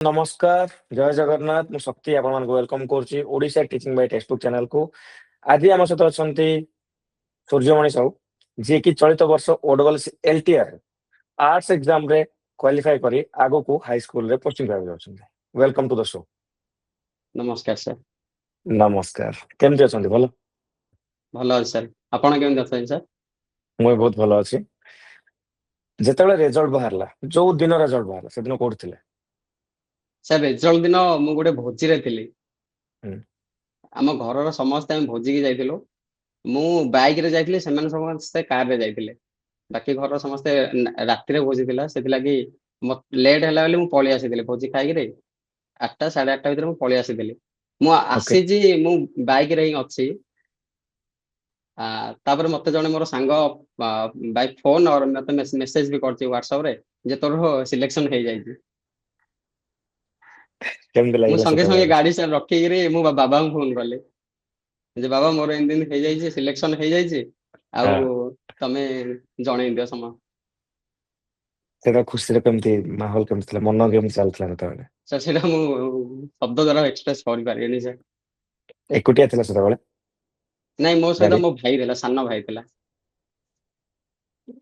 नमस्कार जय जगन्नाथ मु शक्ति आपण मानक वेलकम करछि Odisha teaching bye text book channel को। आज आम सहित अच्छा सूर्यमणि साहू जी की चलित वर्ष ओडगल एलटीआर आर्ट्स एग्जाम रे क्वालिफाई करी आगो को हाई स्कूल रे पोस्टिंग पाइ जाउछन्ते। Welcome to the show. नमस्कार सर। नमस्कार केमति अछन्ती भलो? भलो अछि सर। आपण केमति अछन्ती सर? मुई बहुत भलो अछि। जेतेबेले रिजल्ट बाहरला जो दिन रिजल्ट बाहरला से दिन कोड थिले? सर रिजल्ट दिन मु गोटे भोजी रे थिली। हम्म। आम घरर समस्ते आम भोजी की जाइथिलु। मु बाइक रे जाइथिली सेमान समस्ते कार रे जाइथिले। बाकी घर समस्ते राति रे भोजी थिला सेति लागि लेट हला बेले मु पळि आसीथिले भोजी खाइ रे 8टा 8:30 भितर मु पळि आसीथिले। मु ओके आसीजी मु बाइक रे ही अछि। तापर मते जने मोर सांग बाय फोन और मते मेसेज भी करछि व्हाट्सएप रे जे तोर सिलेक्शन हे जाइछि। केमति मु लागला संगे संगे सेतेबेले? गाड़ी से रखी रे मु बाबा को फोन करले जे बाबा मोर एन दिन हे जाइछि सिलेक्शन हे जाइछि आउ हाँ तमे जणे दियो सम। सेटा खुशी रे केमति माहौल केमति थिला मन केमति चलथिला सेतेबेले? सर सेटा मु शब्द द्वारा एक्सप्रेस करि पारिनी सर। एकुटिया थिला सेतेबेले? नहीं मो सहित गाड़ी मो भाई थिला सानो भाई थिला।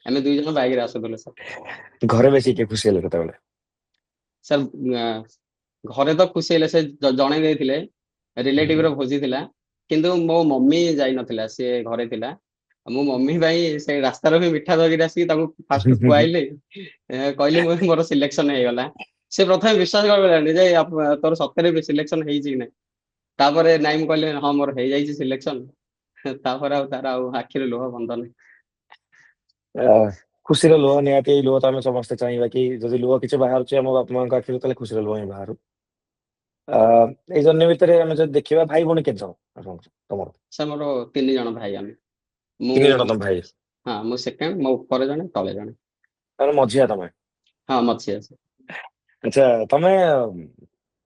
हमें दुई जन बाइक रे आसुथिलु सर। घरे बेसी के खुशी हेले सेतेबेले? सर घरे तो खुशी हेले से जणे देथिले रिलेटिव रो भोजी थिला किंतु मो मम्मी जाई नथिला से घरे थिला। मो मम्मी भाई से रास्ता रो भी मिठा धरिक आसी ताको फास्ट खुआइले कहली मोर सिलेक्शन हे गला। से प्रथमे विश्वास करबेलानी जे तोर सत्तरे भी सिलेक्शन हेइ छि नै। तापरे नाइ मु कहले हां मोर हे जाई छि सिलेक्शन। तापर आ तार आ आखिर लुह बंद नै। खुशी लुह निहाती लुह तो आम समस्ते चाहिए कि जदि लुह किसी बाहर आम बापा माँ आखिर तेल खुशी लुह ही बाहर। ये जर्नी भितर आम जब देखा भाई भौणी के तुम? सर मोर 3 जन भाई आमे। मु 3 जन तुम भाई? हां मु सेकंड मो ऊपर जने तळे जने। तार मझिया तमें? हां मछिया सर। अच्छा तमें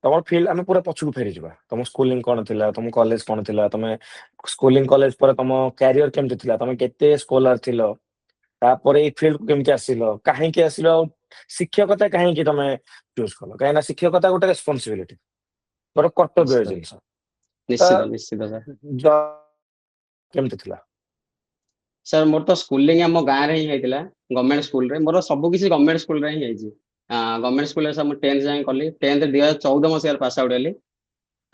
तुम फील्ड आम पूरा पछकू फेरी जा तुम स्कूलिंग कौन थिला तुम कॉलेज कौन थिला तुम स्कूलिंग कॉलेज पर तुम कैरियर केमती थिला तुम केते स्कॉलर थिलो तापर ए फील्ड को केमती आसिलो काहेकि आसिलो शिक्षकता काहेकि तमे चूज कलो काहे ना शिक्षकता गोटे रेस्पोंसिबिलिटी तोर कर्तव्य निश्चित जिंस त निश्चित निश्चित सर। ज केमती थिला? सर मोर तो स्कूलिंग आम गाँ रे ही हेतिला गवर्नमेंट स्कूल रे मोर सब किछि गवर्नमेंट स्कूल रे ही हेछि। गवर्नमेंट स्कूल रे सब 10th जाय करली 10th 2014 मसिया पास आउट हेली।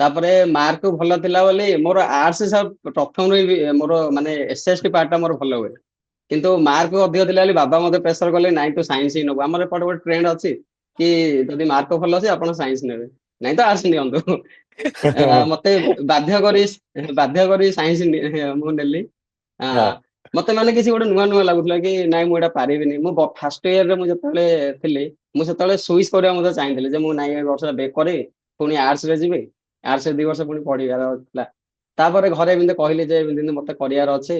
तापरे मार्क भलो थिला बोली मोर आर्ट्स सब प्रथम रे मोर माने एसएसटी पार्ट मोर भलो हुए किंतु मार्क अधिक थिला बोली बाबा मते प्रेशर करले नाइ तो साइंस ही नबो। हमर एपट गोटे ट्रेंड अछि कि जदि मार्क भलो अछि आपण साइंस नेबे नाइ तो आर्ट्स नियंतु। मते बाध्य करी साइंस मु नेली। हाँ मते माने किसी गोटे नुआ नुआ लागुथला कि नाइ मु एटा पारिबिनी। मु फर्स्ट इयर रे मु जतले थिली मु सेतले स्विच କରିବା मते चाहिथिले जे मु नाइ ए वर्ष बेक करे पुनी आर्ट्स रे जिबे आर्ट्स रे 2 वर्ष पुनी पढिबार थिला। तापरे घरे एमिते कहले जे एमिते मते करियार अछि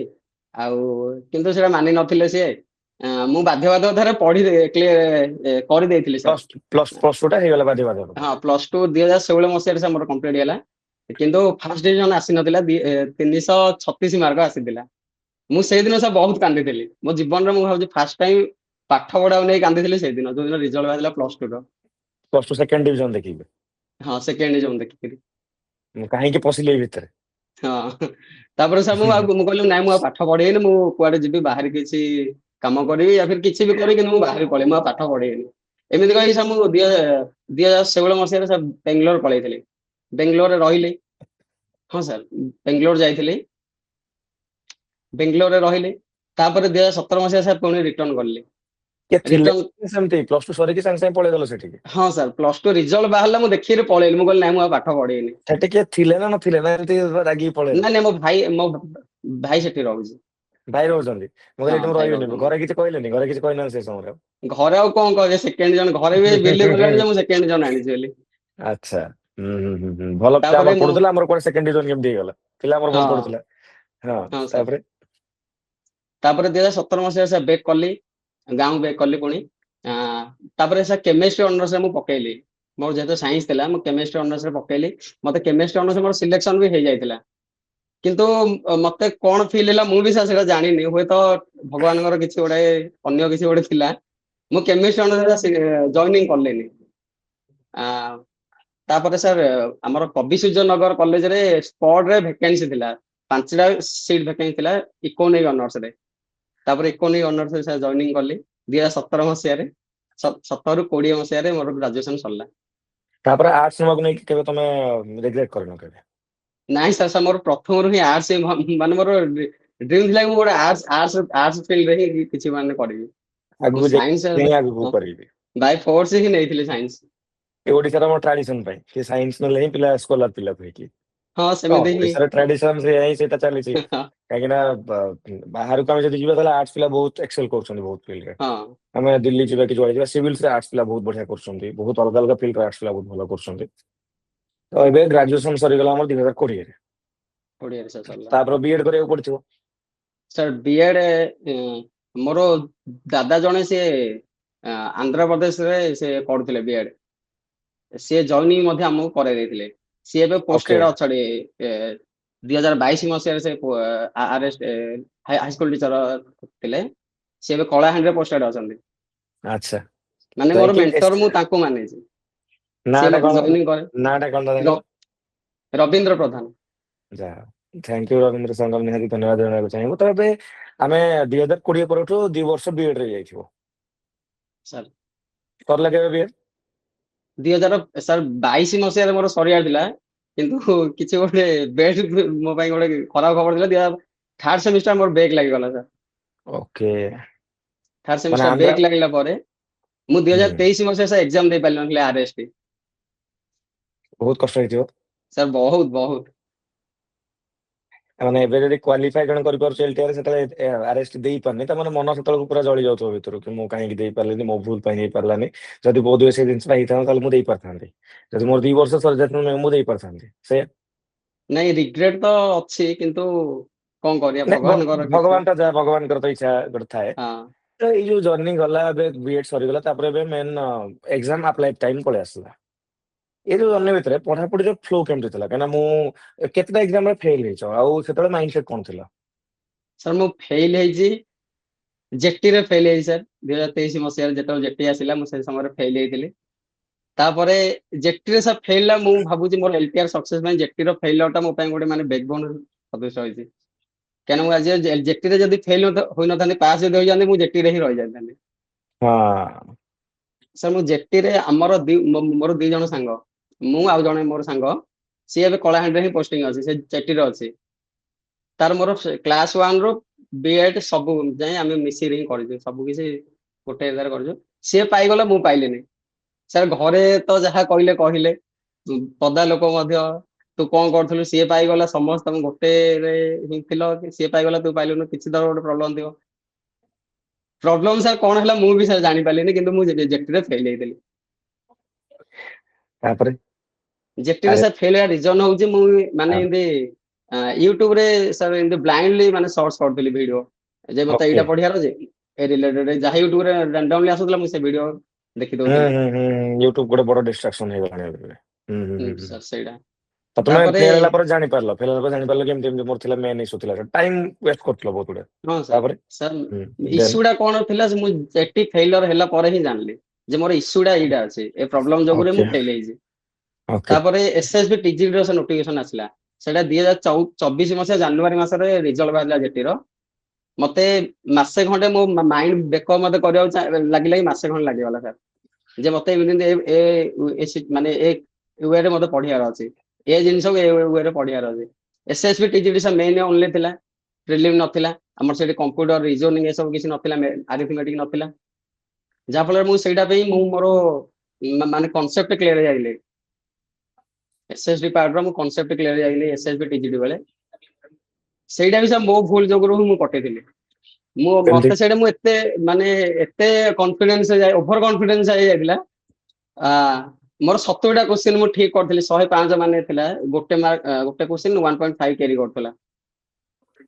आउ किंतु सेटा मानि नथिले से मु बाध्य धारे पढी करि देइथिले सर। प्लस टू टा हेगला बादे बादे हां प्लस 2 2016 मसिया रे हमर कंप्लीट हैला किंतु फर्स्ट डिवीजन आसी नथिला 336 मार्क आसीथिला। मु सेइ दिन से बहुत कांदिथिली मो जीवन रे मु भाबुची फर्स्ट टाइम पाठ पढा नै कांदिथिली सेइ दिन जो दिन रिजल्ट बाजिला प्लस 2 रो। प्लस टू सेकंड डिवीजन देखि हां सेकेंड डिवीजन देखि काहे के पसिले भीतर? हां तापर से मु कहली नाइ मु पाठ पढेइनी मु कुआडे जिबि बाहर किछि काम करिବି या फिर किछि भी करी कि मु बाहर पळेइ मु पाठ पढेइनी। एमिति कहि सब मु 2016 मसिया रे सब बेंगलोर पळेइथिली। बेंगलोर रे रहिले। हां सर बेंगलोर जाइथिली। बेंगलोर रे रहिले तापर 2017 मसिया से पुणी रिटर्न करली। के थिले रिटर्न सेमती प्लस टू सरी कि संग संग पळेइ गलो सेठी? हां सर प्लस 2 रिजल्ट बाहरला मु देखिरे पळेइली मु कहली नाइ मु पाठ पढेइनी। सेठी के थिले ना नथिले ना एमती रागी पळेइले? नाइ नाइ मो भाई सेठी रहउची। भाई रहउचंदी मु कहली एठी मु भाई रहइबिनी रहउछन। घरे किछि कहलेनी घरे किछि कहनान से समय रे? घरे ଆଉ କଣ କହିବେ सेकेंड डिवीजन घरे भी बिलीव कଲେनी जे मु सेकेंड डिवीजन आनिଛି ବୋଲି। अच्छा ଭଲ ପିଲା ତାପରେ ଆମର ମୁଁ ପଢୁଥିଲା ଆମର କୁଆଡେ ସେକେଣ୍ଡ ଡିଭିଜନ କେମିତି ହେଇଗଲା ପିଲା ଆମର ଭଲ ହଁ ପଢୁଥିଲା। ହଁ ହଁ ସାର୍ ତାପରେ ତାପରେ 2017 ମସିହା ସେ ବେକ୍ କଲି ଗାଁକୁ ବେକ୍ କଲି ପୁଣି ତାପରେ ସେ କେମିଷ୍ଟ୍ରି ଅନର୍ସ ମୁଁ ପକେଇଲି ମୋର ଯେହେତୁ ସାଇନ୍ସ ଥିଲା ମୁଁ କେମିଷ୍ଟ୍ରି ଅନର୍ସ ରେ ପକେଇଲି ମତେ କେମିଷ୍ଟ୍ରି ଅନର୍ସ ମୋର ସିଲେକ୍ସନ ବି ହେଇଯାଇଥିଲା କିନ୍ତୁ ମତେ କଣ ଫିଲ୍ ହେଲା ମୁଁ ବି ସେଇଟା ଜାଣିନି ହୁଏତ ଭଗବାନଙ୍କର କିଛି ଗୋଟେ ଅନ୍ୟ କିଛି ଗୋଟେ ଥିଲା ମୁଁ କେମିଷ୍ଟ୍ରି ଅନର୍ସ ଜଏନିଂ କଲିନି ତାପରେ ସାର୍ ଆମର କବି ସୂର୍ଯ୍ୟ ନଗର କଲେଜରେ ସ୍ପଟରେ ଭେକେନ୍ସି ଥିଲା, 5ଟା ସିଟ୍ ଭେକେନ୍ସି ଥିଲା ଇକୋନୋମିକ ଅନର୍ସରେ। ତାପରେ ଇକୋନୋମିକ ଅନର୍ସରେ ସାର୍ ଜଏନିଂ କଲି 2017 ମସିହାରେ। 17ରୁ 20 ମସିହାରେ ମୋର ଗ୍ରାଜୁଏସନ ସରିଲା। ତାପରେ ଆର୍ଟ୍ସ ନେବାକୁ ନେଇକି କେବେ ତମେ ରିଗ୍ରେଟ କରିନ କେବେ? ନାଇଁ ସାର୍, ସାର୍ ମୋର ପ୍ରଥମରୁ ହିଁ ଆର୍ଟ୍ସ, ମାନେ ମୋର ଡ୍ରିମ୍ ଥିଲା କି ମୁଁ ଗୋଟେ ଆର୍ଟ୍ସ ଫିଲ୍ଡରେ ହିଁ କିଛି ମାନେ କରିବି। ମୁଁ ଆଗକୁ ସାଇନ୍ସ ଯାଇ ଆଗକୁ କରିବି ବାଇ ଫୋର୍ସ ହିଁ ନେଇଥିଲି ସାଇନ୍ସ। ଏ ଓଡିଶାର ଆମ ଟ୍ରାଡିସନ ପାଇଁ କି ସାଇନ୍ସ ନେଲେ ହିଁ ପିଲା ସ୍କଲାର ପିଲା ହୁଏକି। ହଁ ହଁ ସେମିତି ହିଁ। ଓଡିଶାର ଟ୍ରାଡିସନ ସେଇଟା ଚାଲିଛି। କାହିଁକି ନା ବାହାରକୁ ଆମେ ଯଦି ଯିବା ତାହେଲେ ଆର୍ଟ୍ସ ପିଲା ବହୁତ ଏକ୍ସେଲ କରୁଛନ୍ତି ବହୁତ ଫିଲ୍ଡରେ। ହଁ ଆମେ ଦିଲ୍ଲୀ ଯିବା କି ଯୁଆଡେ ଯିବା ସିଭିଲ୍ସରେ ଆର୍ଟ୍ସ ପିଲା ବହୁତ ବଢିଆ କରୁଛନ୍ତି, ବହୁତ ଅଲଗା ଅଲଗା ଫିଲ୍ଡରେ ଆର୍ଟ୍ସ ପିଲା ବହୁତ ଭଲ କରୁଛନ୍ତି। ତ ଏବେ ଗ୍ରାଜୁଏସନ ସରିଗଲା ଆମର 2020ରେ, ଓଡ଼ିଆରେ ସାର୍ ସରିଲା। ତାପରେ ବିଏଡ କରିବାକୁ ପଡିଥିବ। ସାର୍ ବିଏଡ ମୋର ଦାଦା ଜଣେ ସେ ଆନ୍ଧ୍ରପ୍ରଦେଶରେ ସେ କରୁଥିଲେ ବିଏଡ, ସିଏ ଜଏନିଂ ମଧ୍ୟ ଆମକୁ କରାଇ ଦେଇଥିଲେ। ସିଏ ଏବେ ଓକେ ପୋଷ୍ଟେଡ ଅଛନ୍ତି 2022 ମସିହାରେ ସେ ଆରେଷ୍ଟ ହାଇସ୍କୁଲ ଟିଚର ଥିଲେ। ସିଏ ଏବେ କଳାହାଣ୍ଡିରେ ପୋଷ୍ଟେଡ ଅଛନ୍ତି। ଆଚ୍ଛା ମାନେ ମୋର ଯାଇକି ମେଣ୍ଟର ମୁଁ ତାଙ୍କୁ ମାନିଛି। ସିଏ ନାଁଟା ମତେ କଣ? ଜଏନିଂ କରେ। ନାଁଟା କଣ ତାଙ୍କର? ରବୀନ୍ଦ୍ର ପ୍ରଧାନ। ଯାହା ଥ୍ୟାଙ୍କ ୟୁ ରବୀନ୍ଦ୍ର ସାରଙ୍କୁ ନିହାତି ଧନ୍ୟବାଦ ଜଣାଇବାକୁ ଚାହିଁବୁ। ତ ଏବେ ଆମେ 2020 ପରଠୁ 2 ବର୍ଷ ବିଏଡ ରେ ଯାଇଥିବ, ସାର୍ ସରିଲା କେବେ ବିଏଡ? 2022 ମସିହାରେ ମୋର ସରିବାର ଥିଲା, କିନ୍ତୁ କିଛି ଗୋଟେ ବେଡ ମୋ ପାଇଁ ଗୋଟେ ଖରାପ ଖବର ଥିଲା। ଥାର୍ଡ ସେମିଷ୍ଟାର ମୋର ବ୍ୟାକ୍ ଲାଗିଗଲା ସାର୍। ଓକେ ଥାର୍ଡ ମାନେ ସେମିଷ୍ଟାର ଆନ୍ଧ୍ରା। ବ୍ୟାକ୍ ଲାଗିଲା ପରେ ମୁଁ ହୁଁ 2023 ମସିହା ସାର୍ ଏକ୍ସାମ ଦେଇପାରିନଥିଲି ଆରଏସଟି। ବହୁତ କଷ୍ଟ ହେଇଥିବ। ସାର୍ ବହୁତ ବହୁତ। ମାନେ ଏବେ ଯଦି କ୍ୱାଲିଫାଇ ଜଣେ କରିପାରୁଛି ଏଲଟିଆର, ସେତେବେଳେ ଆରଏସଟି ଦେଇପାରୁନି, ତା ମାନେ ମନ ସେତେବେଳକୁ ପୁରା ଜଳି ଯାଉଥିବ ଭିତରୁ କି ମୁଁ କାହିଁକି ଦେଇପାରିଲିନି, ମୋ ଭୁଲ ପାଇଁ ହେଇପାରିଲାନି। ଯଦି ବୋଧ ହୁଏ ସେ ଜିନିଷଟା ହେଇଥାନ୍ତା ତାହେଲେ ମୁଁ ଦେଇପାରିଥାନ୍ତି। ଯଦି ମୋର 2 ବର୍ଷ ସରିଯାଇଥାନ୍ତା ମୁଁ ଦେଇପାରିଥାନ୍ତି ସେ। ନାଇଁ ରିଗ୍ରେଟ ତ ଅଛି, କିନ୍ତୁ କଣ କରିବା, ନାଇଁ ଭଗବାନଙ୍କର କିଛି। ଭଗବାନ ତ ଯାହା ଭଗବାନଙ୍କର ତ ଇଚ୍ଛା ଗୋଟେ ଥାଏ। ହଁ ତ ଏଇ ଯୋଉ ଜର୍ଣ୍ଣି ଗଲା, ଏବେ ବିଏଡ ସରିଗଲା, ତାପରେ ଏବେ ମେନ୍ ଏକ୍ସାମ ଆପ୍ଲାଏ ଟାଇମ ପଳେଇ ଆସିଲା। ଏ ଯୋଉ ଜର୍ଣ୍ଣି ଭିତରେ ପଢାପଢିର ଫ୍ଲୋ କେମିତି ଥିଲା? କାହିଁକିନା ମୁଁ କେତେଟା ଏକ୍ସାମରେ ଫେଲ ହେଇଛ, ଆଉ ସେତେବେଳେ ମାଇଣ୍ଡ ସେଟ କଣ ଥିଲା? ସାର୍ ମୁଁ ଫେଲ ହେଇଛି, ଜେଟିରେ ଫେଲ ହେଇଛି ସାର୍। 2023 ମସିହାରେ ଯେତେବେଳେ ଜେଟି ଆସିଲା ମୁଁ ସେ ସମୟରେ ଫେଲ ହେଇଥିଲି। ତାପରେ ଜେଟିରେ ସାର୍ ଫେଲ, ମୁଁ ଭାବୁଛି ମୋର ଏଲଟିଆର ସକ୍ସେସ ପାଇଁ ଜେଟିର ଫେଲିୟର ଟା ମୋ ପାଇଁ ଗୋଟେ ମାନେ ବ୍ୟାକବୋନ ସଦୃଶ ହେଇଛି। କାହିଁକିନା ମୁଁ ଆଜି ଜେଟିରେ ଯଦି ଫେଲ ହୋଇନଥାନ୍ତି, ପାସ୍ ଯଦି ହୋଇଯାନ୍ତି, ମୁଁ ଜେଟିରେ ହିଁ ରହିଯାଇଥାନ୍ତି। ହଁ ସାର୍ ମୁଁ ଜେଟିରେ ଆମର ମୋର 2 ଜଣ ସାଙ୍ଗ, ମୁଁ ଆଉ ଜଣେ ମୋର ସାଙ୍ଗ, ସିଏ ଏବେ କଳାହାଣ୍ଡିରେ ହିଁ ପୋଷ୍ଟିଂ ଅଛି, ସେ ଜେଟିରେ ଅଛି। ତାର ମୋର କ୍ଲାସ 1 ରୁ ବିଏଡ ସବୁ ଯାଏଁ ଆମେ ମିଶିକି ହିଁ କରିଛୁ, ସବୁ କିଛି ଗୋଟେ ଜାଗାରେ କରିଛୁ। ସିଏ ପାଇଗଲା, ମୁଁ ପାଇଲିନି। ସାର୍ ଘରେ ତ ଯାହା କହିଲେ କହିଲେ, ପଦା ଲୋକ ମଧ୍ୟ ତୁ କଣ କରୁଥିଲୁ, ସିଏ ପାଇଗଲା, ସମସ୍ତଙ୍କୁ ଗୋଟେରେ ହିଁ ଥିଲ, ସିଏ ପାଇଗଲା ତୁ ପାଇଲୁନୁ, କିଛି ତ ଗୋଟେ ପ୍ରୋବ୍ଲେମ ଥିବ। ପ୍ରୋବ୍ଲେମ ସାର୍ କଣ ହେଲା ମୁଁ ବି ସାର୍ ଜାଣିପାରିଲିନି, କିନ୍ତୁ ମୁଁ ଜେଟିରେ ଫେଲ ହେଇଥିଲି। ତାପରେ ଜେଟିରେ ଆରେ ସାର୍ ଫେଲ ହେବା ରିଜନ ହଉଛି, ମୁଁ ମାନେ ହଁ ଏମିତି ୟୁଟ୍ୟୁବରେ ସାର୍ ଏମିତି ବ୍ଲାଇଣ୍ଡଲି ମାନେ ସର୍ଚ୍ଚ କରୁଥିଲି ଭିଡିଓ, ଯେ ମତେ ଓକେ ଏଇଟା ପଢିବାର ଅଛି ଏ ରିଲେଟେଡ, ଯାହା ୟୁଟ୍ୟୁବରେ ରାଣ୍ଡମଲି ଆସୁଥିଲା ମୁଁ ସେ ଭିଡିଓ ଦେଖି ହୁଁ ଦଉଥିଲି। ହୁଁ ହୁଁ ୟୁଟ୍ୟୁବ ଗୋଟେ ବଡ ଡିଷ୍ଟ୍ରାକ୍ସନ ହେଇଗଲାଣି ଏବେ। ସାର୍ ସେଇଟା ତ ତମେ ତାପରେ ଫେଲ ହେଲା ପରେ ଜାଣିପାରିଲ, ଫେଲ ହେଲା ପରେ ଜାଣିପାରିଲ କେମିତି ଏମିତି ମୋର ଥିଲା ମେନ୍ ଇସୁ ଥିଲା, ଟାଇମ ୱେଷ୍ଟ କରୁଥିଲ ବହୁତ ଗୁଡେ। ହଁ ସାର୍। ତାପରେ ସାର୍ ଦେନ୍ ଇସ୍ୟୁଟା କଣ ଥିଲା, ମୁଁ ଜେଟି ଫେଲର ହେଲା ପରେ ହିଁ ଜାଣିଲି ଯେ ମୋର ଇସ୍ୟୁଟା ଏଇଟା ଅଛି, ଏ ପ୍ରୋବ୍ଲେମ ଯୋଗୁରୁ ଓକେ ମୁଁ ଫେଲ ହେଇଛି। ଓକେ ତାପରେ ଏସଏସବି ଟିଜିଟିର ନୋଟିଫିକେସନ ଆସିଲା, ସେଇଟା 2024 ମସିହା ଜାନୁଆରୀ ମାସରେ ରେଜଲ୍ଟ ବାହାରିଲା ଜେଟିର। ମତେ ମାସେ ଖଣ୍ଡେ ମୋ ମାଇଣ୍ଡ ବେକ ମତେ କରିବାକୁ ଲାଗିଲା କି ମାସେ ଖଣ୍ଡେ ଲାଗିଗଲା ସାର୍, ଯେ ମତେ ମାନେ ଏ ୱେରେ ମତେ ପଢିବାର ଅଛି, ଏ ଜିନିଷକୁ ଏ ୱେରେ ପଢିବାର ଅଛି। SSB TGT sir main only ଥିଲା, ପ୍ରିଲିମ ନଥିଲା। ଆମର ସେଠି କମ୍ପ୍ୟୁଟର ରିଜୋନିଂ ଏସବୁ କିଛି ନଥିଲା, ଆରିଥମେଟିକ ନଥିଲା। ଯାହା ଫଳରେ ମୁଁ ସେଇଟା ପାଇଁ ମୁଁ ମୋର ମାନେ କନସେପ୍ଟ କ୍ଲିୟର ହେଇଯାଇଥିଲି। ଏସଏସଡି ପାର୍ଟର ମୁଁ କନସେପ୍ଟ କ୍ଲିୟର ହେଇଯାଇଥିଲି ଏସଏସବି ଟିଜିଟି ବେଳେ। ସେଇଟା ବି ସାର୍ ମୋ ଭୁଲ ଯୋଗୁରୁ ହିଁ ମୁଁ କଟେଇଥିଲି। କେମିତି? ମତେ ସେଇଟା ମୁଁ ଏତେ ମାନେ ଏତେ କନଫିଡେନ୍ସ ଓଭର କନଫିଡେନ୍ସ ହେଇଯାଇଥିଲା। ଆ ମୋର 70ଟା କୋଶ୍ଚିନ୍ ମୁଁ ଠିକ କରିଥିଲି, 105 ମାନେ ଥିଲା, ଗୋଟେ କୋଶ୍ଚିନ୍ 1.5 କ୍ୟାରି କରୁଥିଲା।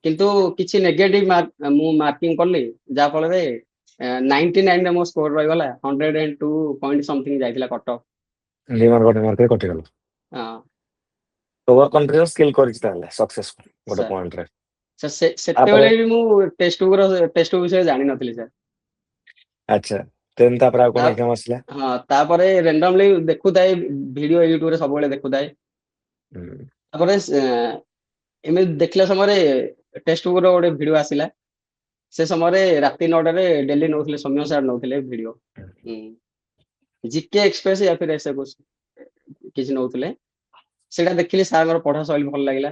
କିନ୍ତୁ କିଛି ନେଗେଟିଭ ମାର୍କ ମୁଁ ମାର୍କିଂ କଲି, ଯାହା ଫଳରେ 99ରେ ମୋ ସ୍କୋର ରହିଗଲା, 102 ପଏଣ୍ଟ ସମଥିଙ୍ଗ ଯାଇଥିଲା କଟଅଫ। ଦି ମାର୍କ ଗୋଟେ ମାର୍କରେ କଟିଗଲ। ହଁ ଓଭର କନଫିଡେନ୍ସ କିଲ୍ କରିଛି ତାହେଲେ ସକ୍ସେସଫୁଲ ଗୋଟେ ସାର୍। ପଏଣ୍ଟରେ। ତାପରେ ସେତେବେଳେ ବି ମୁଁ ଟେକ୍ସଟ ବୁକ୍ ବିଷୟରେ ଜାଣିନଥିଲି ସାର୍। ଆଚ୍ଛା ଦେନ୍ ତାପରେ ଆଉ ତା କଣ ଏକ୍ଜାମ ଆସିଲା? ହଁ ତାପରେ randomly ଦେଖୁଥାଏ ଭିଡିଓ ୟୁଟ୍ୟୁବରେ ସବୁବେଳେ ଦେଖୁଥାଏ। ହୁଁ। ତାପରେ ଏମିତି ଦେଖିଲା ସମୟରେ ଟେକ୍ସଟ ବୁକ୍ ର ଗୋଟେ ଭିଡିଓ ଆସିଲା। ସେ ସମୟରେ ରାତି 9ଟାରେ ଡେଲି ନଉଥିଲେ, ସୌମ୍ୟ ସାର୍ ନଉଥିଲେ ଭିଡିଓ। ଜିକେ ଏକ୍ସପ୍ରେସ या फिर ऐसे कुछ କିଛି ନଉଥିଲେ। ସେଇଟା ଦେଖିଲି, ସାରଙ୍କର ପଢା ଶୈଳୀ ଭଲ ଲାଗିଲା।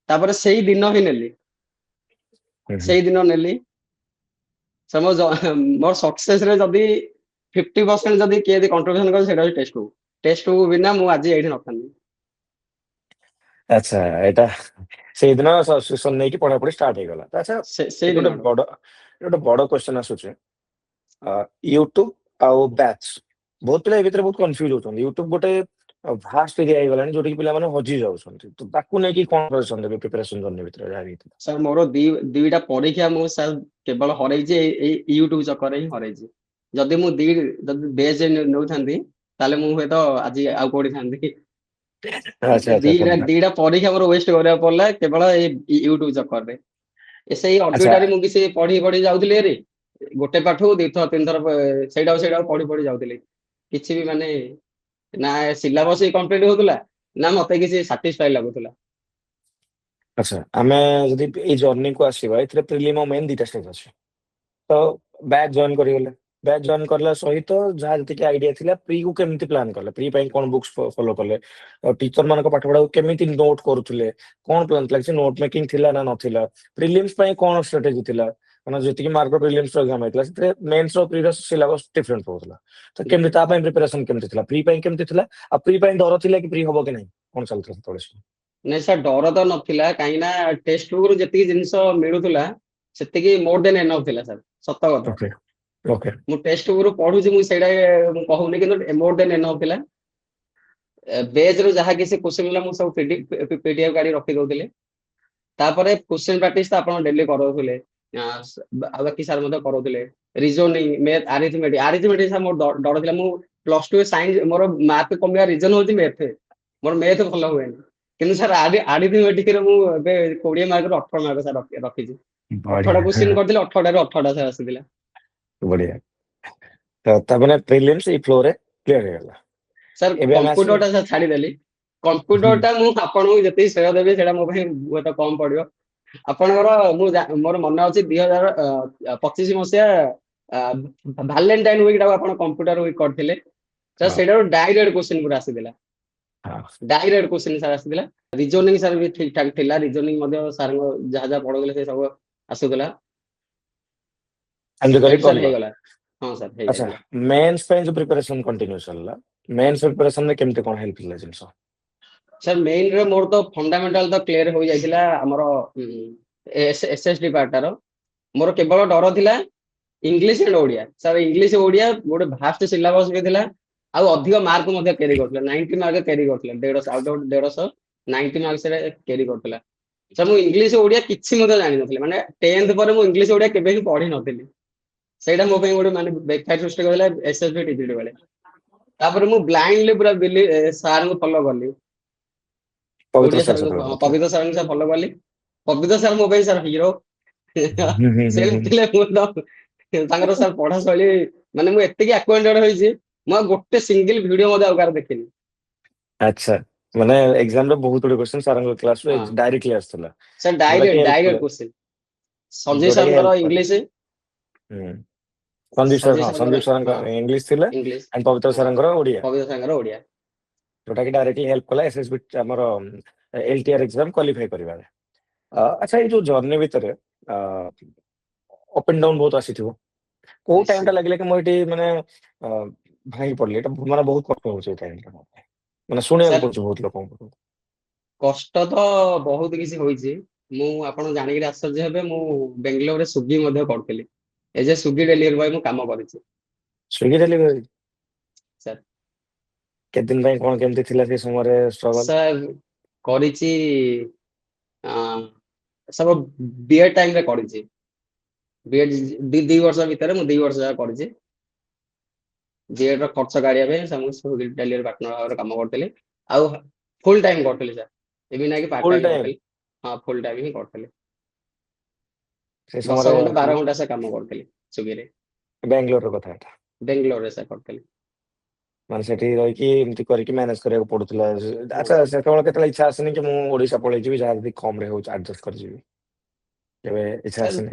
ତାପରେ ସେଇ ଦିନ ହିଁ ନେଲି, ହୁଁ ହୁଁ। ସେଇ ଦିନ ନେଲି। ମୋର ସକ୍ସେସ ରେ ଯଦି 50% ଯଦି କିଏ ଯଦି କଣ୍ଟ୍ରିବ୍ୟୁସନ કરે ସେଇଟା ହଉଛି ଟେକ୍ସଟ ବୁକ୍। ଟେକ୍ସଟ ବୁକ୍ ବିନା ମୁଁ ଆଜି ଏଇଠି ନଥାନ୍ତି। ଆଚ୍ଛା, ଏଇଟା ସେଇଦିନ ସବସ୍କ୍ରିପସନ ନେଇକି ପଢାପଢି ଷ୍ଟାର୍ଟ ହେଇଗଲା। ତ ଆଚ୍ଛା, ସେଇ ଏଠି ଦିନଠୁ ଗୋଟେ ବଡ କ୍ୱେଶ୍ଚନ ଆସୁଛି, ୟୁଟ୍ୟୁବ ଆଉ ବ୍ୟାଚ୍। ବହୁତ ପିଲା ଏ ଭିତରେ ବହୁତ କନଫ୍ୟୁଜ ହଉଛନ୍ତି। ୟୁଟ୍ୟୁବ ଗୋଟେ ଭାଷ୍ଟ ଏରିଆ ହେଇଗଲାଣି ଯୋଉଠି ପିଲାମାନେ ହଜି ଯାଉଛନ୍ତି, ତ ତାକୁ ନେଇକି କଣ ପ୍ରିପାରେସନ ଦେବେ, ପ୍ରିପାରେସନ ଜର୍ଣ୍ଣି ଭିତରେ ଯାହା ବି ହେଇଥିଲା? ସାର୍ ମୋର ଦୁଇଟା ପରୀକ୍ଷା ମୁଁ ସାର୍ କେବଳ ହରେଇଛି ଏଇ ୟୁଟ୍ୟୁବ ଚକ୍କରରେ ହିଁ ହରେଇଛି। ଯଦି ମୁଁ ଯଦି ବେଚ୍ ନେଉଥାନ୍ତି ତାହେଲେ ମୁଁ ହୁଏତ ଆଜି ଆଉ କୋଉଠି ଥାନ୍ତି। ଆଚ୍ଛା ଆଚ୍ଛା ଦିଟା ପରୀକ୍ଷା ମୋର ୱେଷ୍ଟ କରିବାକୁ ପଡିଲା କେବଳ ଏଇ ୟୁଟ୍ୟୁବ ଚକ୍କରରେ। ସେଇ ଆଚ୍ଛା ଅଡ୍ୟୁଟାରେ ମୁଁ କିଛି ପଢି ଯାଉଥିଲି ହେରି, ଗୋଟେ ପାଠକୁ 2 ଥର 3 ଥର ସେଇଟାକୁ ପଢି ଯାଉଥିଲି। କିଛି ବି ମାନେ ନା ସିଲାବସ କମ୍ପ୍ଲିଟ ହଉଥିଲା, ନା ମତେ କିଛି ସାଟିସ୍ଫାଇ ଲାଗୁଥିଲା। ଆଚ୍ଛା, ଆମେ ଯଦି ଏଇ ଜର୍ଣ୍ଣିକୁ ଆସିବା, ଏଥିରେ ପ୍ରିଲିମ୍ ଆଉ ମେନ୍ ଦିଟା ଷ୍ଟେଜ୍ ଅଛି। ତ ବ୍ୟାଚ୍ ଜଏନ୍ କରିଗଲେ, ବ୍ୟାଚ୍ ଜଏନ୍ କରିବା ସହିତ ଯାହା ଯେତିକି ଆଇଡିଆ ଥିଲା, ପ୍ରି କୁ କେମିତି ପ୍ଲାନ୍ କଲେ, ପ୍ରି ପାଇଁ କଣ ବୁକ୍ସ ଫଲୋ କଲେ, ଟିଚର ମାନଙ୍କ ପାଠ ପଢାକୁ କେମିତି ନୋଟ୍ କରୁଥିଲେ, କଣ ପ୍ଲାନ୍ ଥିଲା, କିଛି ନୋଟ୍ ମେକିଂ ଥିଲା ନା ନଥିଲା, ପ୍ରିଲିମ୍ସ ପାଇଁ କଣ ଷ୍ଟ୍ରାଟେଜି ଥିଲା? ମାନେ ଯେତିକି ମାର୍କ ପ୍ରିଲିମ୍ସ ଏକ୍ସାମ ହେଇଥିଲା, ସେଥିରେ ମେନ୍ସ ର ପ୍ରିଭିୟସ୍ ସିଲାବସ ଡିଫରେଣ୍ଟ ରହୁଥିଲା। ତ କେମିତି ତା ପାଇଁ ପ୍ରିପାରେସନ କେମିତି ଥିଲା, ପ୍ରି ପାଇଁ କେମିତି ଥିଲା, ଆଉ ପ୍ରି ପାଇଁ ଡର ଥିଲା କି ପ୍ରି ହବ କି ନାହିଁ, କଣ ଚାଲିଥିଲା ସେତେବେଳେ? ନାଇଁ ସାର୍, ଡର ତ ନଥିଲା, କାହିଁକି ନା ଟେକ୍ସଟ ବୁକ୍ ରୁ ଯେତିକି ଜିନିଷ ମିଳୁଥିଲା ସେତିକି ମୋର ଦେନ୍ ଏନଫ୍ ଥିଲା ସାର୍, ସତ କଥା। Okay okay. ମୁଁ ଟେକ୍ସଟ ବୁକ୍ ରୁ ପଢୁଛି, ମୁଁ ସେଇଟା ମୁଁ କହୁନି, କିନ୍ତୁ ମୋର ଦେନ୍ ଏନଫ୍ ଥିଲା। ବେଜ୍ ରୁ ଯାହା କିଛି କୋଶ୍ଚିନ୍ ମିଳିଲା ମୁଁ ସବୁ ପିଡିଏଫ୍ କାଢି ରଖି ଦଉଥିଲି। ତାପରେ କୋଶ୍ଚିନ୍ ପ୍ରାକ୍ଟିସ୍ ତ ଆପଣ ଡେଲି କରଉଥିଲେ, ଆଉ ବାକି ସାର୍ ମଧ୍ୟ କରଉଥିଲେ। ରିଜନିଂ, ମ୍ୟାଥ୍, ଆରିଥମେଟିକ୍ ସାର୍ ମୋର ଡର ଥିଲା। ମୁଁ +2 ସାଇନ୍ସ, ମୋର ମାର୍କ କମିବା ରିଜନ ହଉଛି ମ୍ୟାଥ୍। ମୋର ମ୍ୟାଥ୍ ଭଲ ହୁଏନି, କିନ୍ତୁ ସାର୍ ଆରିଥମେଟିକ୍ ରେ ମୁଁ ଏବେ 20 ମାର୍କରୁ 18 ମାର୍କ ସାର୍ ରଖିଛି। 18ଟା ବଢିଆ କୋଶ୍ଚିନ୍ କରିଥିଲି, 18ଟାରୁ 18ଟା ସାର୍ ଆସିଥିଲା। ବଢିଆ। ତାମାନେ ପ୍ରିଲିମ୍ସ ଏଇ ଫ୍ଲୋ ରେ କ୍ଲିୟର ହେଇଗଲା। ସାର୍ ଏବେ ଆମେ କମ୍ପ୍ୟୁଟର ଆସିବା। ଟା ସାର୍ ଛାଡିଦେଲି। କମ୍ପ୍ୟୁଟର ଟା ମୁଁ ଆପଣଙ୍କୁ ଯେତିକି ଶ୍ରେୟ ଦେବି ସେଇଟା ମୋ ପାଇଁ ହୁଏତ କମ ପଡିବ। ଆପଣଙ୍କର ମୋର ମନେ ଅଛି 2025 ମସିହା ଭାଲେଣ୍ଟାଇନ ୱିକ୍ ଟାକୁ ଆପଣ କମ୍ପ୍ୟୁଟର ୱିକ୍ କରିଥିଲେ। ସାର୍ ହଁ ସେଇଟାରୁ ଡାଇରେକ୍ଟ କୋଶ୍ଚିନ୍ ପୁରା ଆସିଥିଲା। ହଁ। ଡାଇରେକ୍ଟ କୋଶ୍ଚିନ୍ ସାର୍ ଆସିଥିଲା। ରିଜନିଂ ସାର୍ ବି ଠିକ ଠାକ ଥିଲା। ରିଜନିଂ ମଧ୍ୟ ସାର୍ ଯାହା ପଢଉଥିଲେ ସେ ସବୁ ଆସୁଥିଲା। ଏମିତି କରି ସେଇଠି ସାର୍ କଲ। ହେଇଗଲା। ହଁ ସାର୍ ଆଚ୍ଛା, ହେଇଯାଇଥିଲା। ମେନ୍ସ ପାଇଁ ଯୋଉ ପ୍ରିପାରେସନ କଣ୍ଟିନ୍ୟୁ ଚାଲିଲା, ମେନ୍ସ ପ୍ରିପାରେସନ ରେ କେମିତି କଣ ହେଲ୍ପ ଥିଲା ଜିନିଷ? ସାର୍ ମେନ୍ ରେ ମୋର ତ ଫଣ୍ଡାମେଣ୍ଟାଲ ତ କ୍ଲିୟର ହୋଇଯାଇଥିଲା ଆମର SSD ପାର୍ଟଟାର। ମୋର କେବଳ ଡର ଥିଲା English and Odia. Sir English Odia ଗୋଟେ ଭାଷ୍ଟ ସିଲାବସ ବି ଥିଲା, ଆଉ ଅଧିକ ମାର୍କ ମଧ୍ୟ କ୍ୟାରି କରୁଥିଲା। 90 ମାର୍କ କ୍ୟାରି କରୁଥିଲା। 150 90 ମାର୍କସ ରେ କ୍ୟାରି କରୁଥିଲା। ସାର୍ ମୁଁ ଇଂଲିଶ ଓଡିଆ କିଛି ମଧ୍ୟ ଜାଣିନଥିଲି। ମାନେ 10th ପରେ ମୁଁ ଇଂଲିଶ ଓଡିଆ କେବେ ବି ପଢିନଥିଲି। ସେଇଟା ମୋ ପାଇଁ ଗୋଟେ ମାନେ ବେକାର ସୃଷ୍ଟି କରିଥିଲା SSB ଟିଜିଟି ବେଳେ। ତାପରେ ମୁଁ ବ୍ଲାଇଣ୍ଡଲି ପୁରା ସାର୍ ଙ୍କୁ ଫଲୋ କଲି। ପବିତ୍ର ଓଡିଆ ସାର୍ ସାର୍ ସେତେବେଳେ ଙ୍କୁ, କରୁଥିଲେ। ପବିତ୍ର ସାର୍ ଙ୍କୁ ସାର୍ ଫଲୋ କଲି। ପବିତ୍ର ସାର୍ ମୋ ପାଇଁ ସାର୍ ହିରୋ। ହୁଁ ହୁଁ ସେ ହୁଁ ହୁଁ। ଥିଲେ ମୁଁ ତ ତାଙ୍କର ସାର୍ ପଢା ଶୈଳୀ, ମାନେ ମୁଁ ଏତିକି ଆକ୍ୱାଏଣ୍ଟେଡ ହେଇଛି, ମୁଁ ଆଉ ଗୋଟେ ସିଙ୍ଗଲ ଭିଡିଓ ମଧ୍ୟ ଆଉ କାହାର ଦେଖିନି। ଆଚ୍ଛା, ମାନେ ଏକ୍ସାମ ରେ ବହୁତ ଗୁଡେ କ୍ୱେଶ୍ଚନ ସାରଙ୍କ କ୍ଲାସ ରୁ ହଁ ଡାଇରେକ୍ଟଲି ଆସୁଥିଲା, ସାର୍ ଯୋଉଟା କି ହେଲ୍ପ ଡାଇରେକ୍ଟ କଲେ। କୋଶ୍ଚିନ୍। ସଞ୍ଜୟ ଯୋଉଟା କି ସାରଙ୍କର ହେଲ୍ପ କଲେ। ଇଂଲିଶ, ହୁଁ। ସନ୍ଦୀପ ସାର୍, ସଞ୍ଜୟ ହଁ ସାରଙ୍କର ସନ୍ଦୀପ ସାରଙ୍କ ହଁ ଇଂଲିଶ ଥିଲା, ଇଂଲିଶ, ଆଣ୍ଡ ପବିତ୍ର ହଁ ସାରଙ୍କର ଓଡିଆ। ପବିତ୍ର ସାରଙ୍କର ଓଡିଆ। ଯୋଉଟା କି ଡାଇରେକ୍ଟଲି ହେଲ୍ପ କଲା SSB ଆମର LTR ଏକ୍ସାମ କ୍ୱାଲିଫାଇ କରିବାରେ। ଆଚ୍ଛା, ଏଇ ଯୋଉ ଜର୍ଣ୍ଣି ଭିତରେ ଅପ ଆଣ୍ଡ ଡାଉନ ବହୁତ ଆସିଥିବ। କୋଉ ଟାଇମ ଟା ନିଶ୍ଚିତ ଲାଗିଲା କି ମୁଁ ଏଠି ମାନେ ଭାଙ୍ଗି ପଡିଲି, ଏଇଟା ମାନେ ବହୁତ କଷ୍ଟ ହଉଛି ଏଇ ଟାଇମ ଟା। ମାନେ ଶୁଣିବାକୁ ସାର୍ ପଡୁଛି ବହୁତ ଲୋକଙ୍କୁ। କଷ୍ଟ ତ ବହୁତ କିଛି ହୋଇଛି। ମୁଁ, ଆପଣ ଜାଣିକିରି ଆଶ୍ଚର୍ଯ୍ୟ ହେବେ, ମୁଁ ବେଙ୍ଗାଲୋରରେ ସ୍ଵିଗି ମଧ୍ୟ କରୁଥିଲି। ଏଜ ଏ ସ୍ୱିଗି ଡେଲିଭରି ବୟ ମୁଁ କାମ କରିଛି। Swiggy delivery? ସାର୍ କେତେ ଦିନ ପାଇଁ କଣ କେମିତି ଥିଲା ସେ ସମୟରେ ଷ୍ଟ୍ରଗଲ? ସାର୍ କରିଛି, ସବୁ ବିଏଡ୍ ଟାଇମ ରେ କରିଛି। ବିଏଡ୍ ଦି ବର୍ଷ ଭିତରେ ମୁଁ 2 ବର୍ଷ ଯାକ କରିଛି। ବିଏଡ୍ ର ଖର୍ଚ୍ଚ କାଢିବା ପାଇଁ ସ୍ୱିଗି ଡେଲିଭରି ପାର୍ଟନର ଭାବରେ କାମ କରୁଥିଲି। ଆଉ ଫୁଲ ଟାଇମ କରୁଥିଲି ସାର୍, ଏବେ ନାଇଁ କି ପାର୍ଟ ଫୁଲ ଟାଇମ ଟାଇମ କରୁଥିଲି। ହଁ ଫୁଲ ଟାଇମ ହିଁ କରୁଥିଲି। ସେ 10 ସମୟରେ ଘଣ୍ଟା 12 ଘଣ୍ଟା ସେ କାମ କରୁଥିଲି ସ୍ୱିଗିରେ। ବାଙ୍ଗାଲୋର ର କଥା ଏଟା। ବେଙ୍ଗଲୋରରେ ସାର୍ କରିଥିଲି। ମାନେ ସେଠି ରହିକି ଏମିତି କରିକି ମ୍ୟାନେଜ କରିବାକୁ ପଡୁଥିଲା। ହଁ ଆଚ୍ଛା ସାର୍। ସେତେବେଳେ କେତେବେଳେ ଇଚ୍ଛା ଆସିନି କି ମୁଁ ଓଡିଶା ପଳେଇଯିବି ଯାହା ଯଦି କମ ରେ ହଉଛି ଆଡଜଷ୍ଟ କରିଯିବି, କେବେ ଇଚ୍ଛା ସାର୍ ଆସିନି?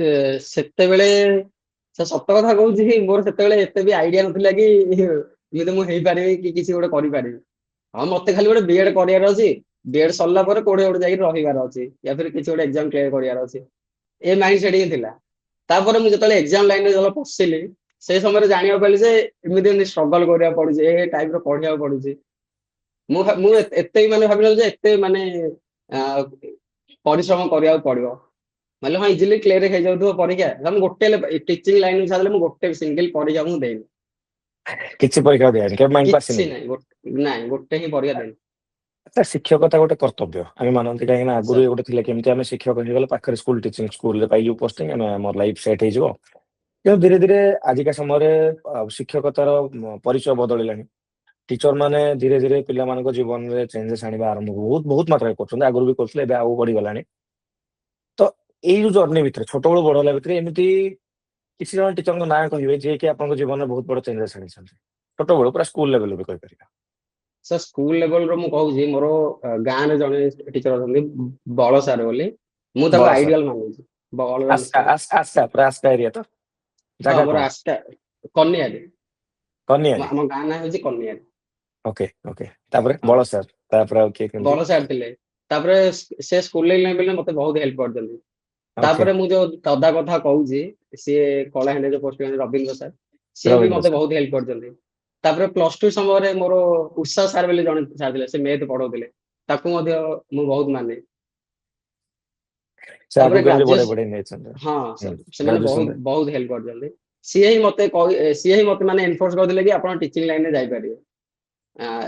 ସେତେବେଳେ ସାର୍ ସତ କଥା କହୁଛି କି ମୋର ସେତେବେଳେ ଏତେ ବି ଆଇଡିଆ ନଥିଲା କି ଏମିତି ମୁଁ ହେଇପାରିବି କି କିଛି ଗୋଟେ କରିପାରିବି। ହଁ ମତେ ଖାଲି ଗୋଟେ ବିଏଡ କରିବାର ଅଛି, ବିଏଡ ସରିଲା ପରେ କୋଉଠି ଗୋଟେ ଯାଇକି ରହିବାର ଅଛି, ୟା ଫିର କିଛି ଗୋଟେ ଏକ୍ଜାମ କ୍ଲିୟର କରିବାର ଅଛି, ଏ ମାଇଣ୍ଡ ସେଟ୍ ହିଁ ଥିଲା। ତାପରେ ମୁଁ ଯେତେବେଳେ ଏକ୍ଜାମ ଲାଇନରେ ଯେତେବେଳେ ପଶିଲି ସେଇ ସମୟରେ ଜାଣିବାକୁ ପାଇଲି ଯେ ଏମିତି ଏମିତି ଷ୍ଟ୍ରଗଲ କରିବାକୁ ପଡୁଛି, ଏ ଟାଇପ ର ପଢିବାକୁ ପଡୁଛି। ମୁଁ ଏତେ ମାନେ ଭାବିଲି ଯେ ଏତେ ମାନେ ଆ, ପରିଶ୍ରମ କରିବାକୁ ପଡିବ। ନହେଲେ ହଁ ଇଜିଲି କ୍ଲିୟର ହେଇଯାଉଥିବ ପରୀକ୍ଷା। ମୁଁ ଗୋଟେ ଟିଚିଂ ଲାଇନ ଛାଡ଼ିଲେ ମୁଁ ଗୋଟେ ସିଙ୍ଗଲ ପରୀକ୍ଷା ମୁଁ ଦେଇନି। କିଛି ପରୀକ୍ଷା ଦିଆନି, କେବେ ମାଇଣ୍ଡ କିଛି ଆସିନି କି? ନାହିଁ, ନାଇଁ ଗୋଟେ ହିଁ ପରୀକ୍ଷା ଦେଇନି। ଆଚ୍ଛା ଶିକ୍ଷକତା ଗୋଟେ କର୍ତ୍ତବ୍ୟ ଆମେ ମାନନ୍ତି, କାହିଁକି ନା ଆଗରୁ ସାର୍ ଗୋଟେ ଥିଲେ କେମିତି ଆମେ ଶିକ୍ଷକ ହେଇଗଲେ ପାଖରେ ସ୍କୁଲ ଟିଚିଂ ସ୍କୁଲରେ ପାଇଯିବୁ ପୋଷ୍ଟିଂ, ଆମେ ଆମର ଲାଇଫ ସେଟ୍ ହେଇଯିବ। କିନ୍ତୁ ଧୀରେ ଧୀରେ ଆଜିକା ସମୟରେ ଶିକ୍ଷକତାର ପରିଚୟ ବଦଳିଲାଣି। ଟିଚର ମାନେ ଧୀରେ ଧୀରେ ପିଲାମାନଙ୍କ ଜୀବନରେ ଚେଞ୍ଜେସ୍ ଆଣିବା ଆରମ୍ଭ ବହୁତ ବହୁତ ମାତ୍ରାରେ କରୁଛନ୍ତି, ଆଗରୁ ବି କରୁଥିଲେ ଏବେ ଆଉ ବଢିଗଲାଣି। ତ ଏଇ ଯୋଉ ଜର୍ଣ୍ଣି ଭିତରେ ଛୋଟ ବେଳୁ ବଡ ହେଲା ଭିତରେ ଏମିତି କିଛି ଜଣ ଟିଚରଙ୍କ ନାଁ କହିବେ ଯିଏକି ଆପଣଙ୍କ ଜୀବନରେ ବହୁତ ବଡ ଚେଞ୍ଜେସ୍ ଆଣିଛନ୍ତି, ଛୋଟ ବେଳୁ ପୁରା ସ୍କୁଲ ଲେଭେଲରୁ ବି କହିପାରିବା? ସାର୍ ସ୍କୁଲ ଲେଭେଲର ମୁଁ କହୁଛି ମୋର ଗାଁରେ ଜଣେ ଟିଚର ଅଛନ୍ତି ବଳ ସାର୍ ବୋଲି, ମୁଁ ତାଙ୍କୁ ବଳ ସାର୍, ଆଇଡିଆଲ ମାନୁଛି। ବଳରାମ ଆସ୍କା ସାର୍। ଆସ୍କା ପୁରା ଆସ୍କା ଏରିଆ ତ? ହଁ ଜାଗା ମୋର କଣ? ଆସ୍କା କନ୍ୟାରେ। କନିଆରୀ? ଆମ ଗାଁ ନାଁ ହଉଛି କନ୍ୟାରି। ଓକେ ଓକେ, ତାପରେ ହଁ ବଳ ସାର୍, ତାପରେ ଆଉ କିଏ କେମିତି? ବଳ ସାର୍ ଥିଲେ। ତାପରେ ସେ ସ୍କୁଲ ଲେଭେଲରେ ମତେ ବହୁତ ହେଲ୍ପ କରିଛନ୍ତି। ଓକେ, ତାପରେ ମୁଁ ଯୋଉ ଦଦା କଥା କହୁଛି, ସିଏ କଳାହାଣ୍ଡିରେ ଯୋଉ ପୋଷ୍ଟ ରବୀନ୍ଦ୍ର ସାର୍, ସିଏ ବି ରବୀନ୍ଦ୍ର ମତେ ସାର୍। ବହୁତ ହେଲ୍ପ କରିଛନ୍ତି। ତାପରେ ପ୍ଲସ ଟୁ ସମୟରେ ମୋର ଉଷା ସାର୍ ବୋଲି ଜଣେ ସାର୍ ଥିଲେ, ସେ ମେଥ ପଢଉଥିଲେ, ତାକୁ ମଧ୍ୟ ମୁଁ ବହୁତ ମାନେ। ସେ ତାପରେ ଆଗକୁ ଏମିତି ବଢେଇ ଗ୍ରାଜୁଏସନ, ବଢେଇ ନେଇଛନ୍ତି। ହଁ ହୁଁ ସେମାନେ ବହୁତ ଗ୍ରାଜୁଏସନରେ ବହୁତ ହେଲ୍ପ କରିଛନ୍ତି। ସିଏ ହିଁ ମତେ ମାନେ ଏନଫୋର୍ସ କରିଥିଲେ କି ଆପଣ ଟିଚିଂ ଲାଇନରେ ଯାଇପାରିବେ।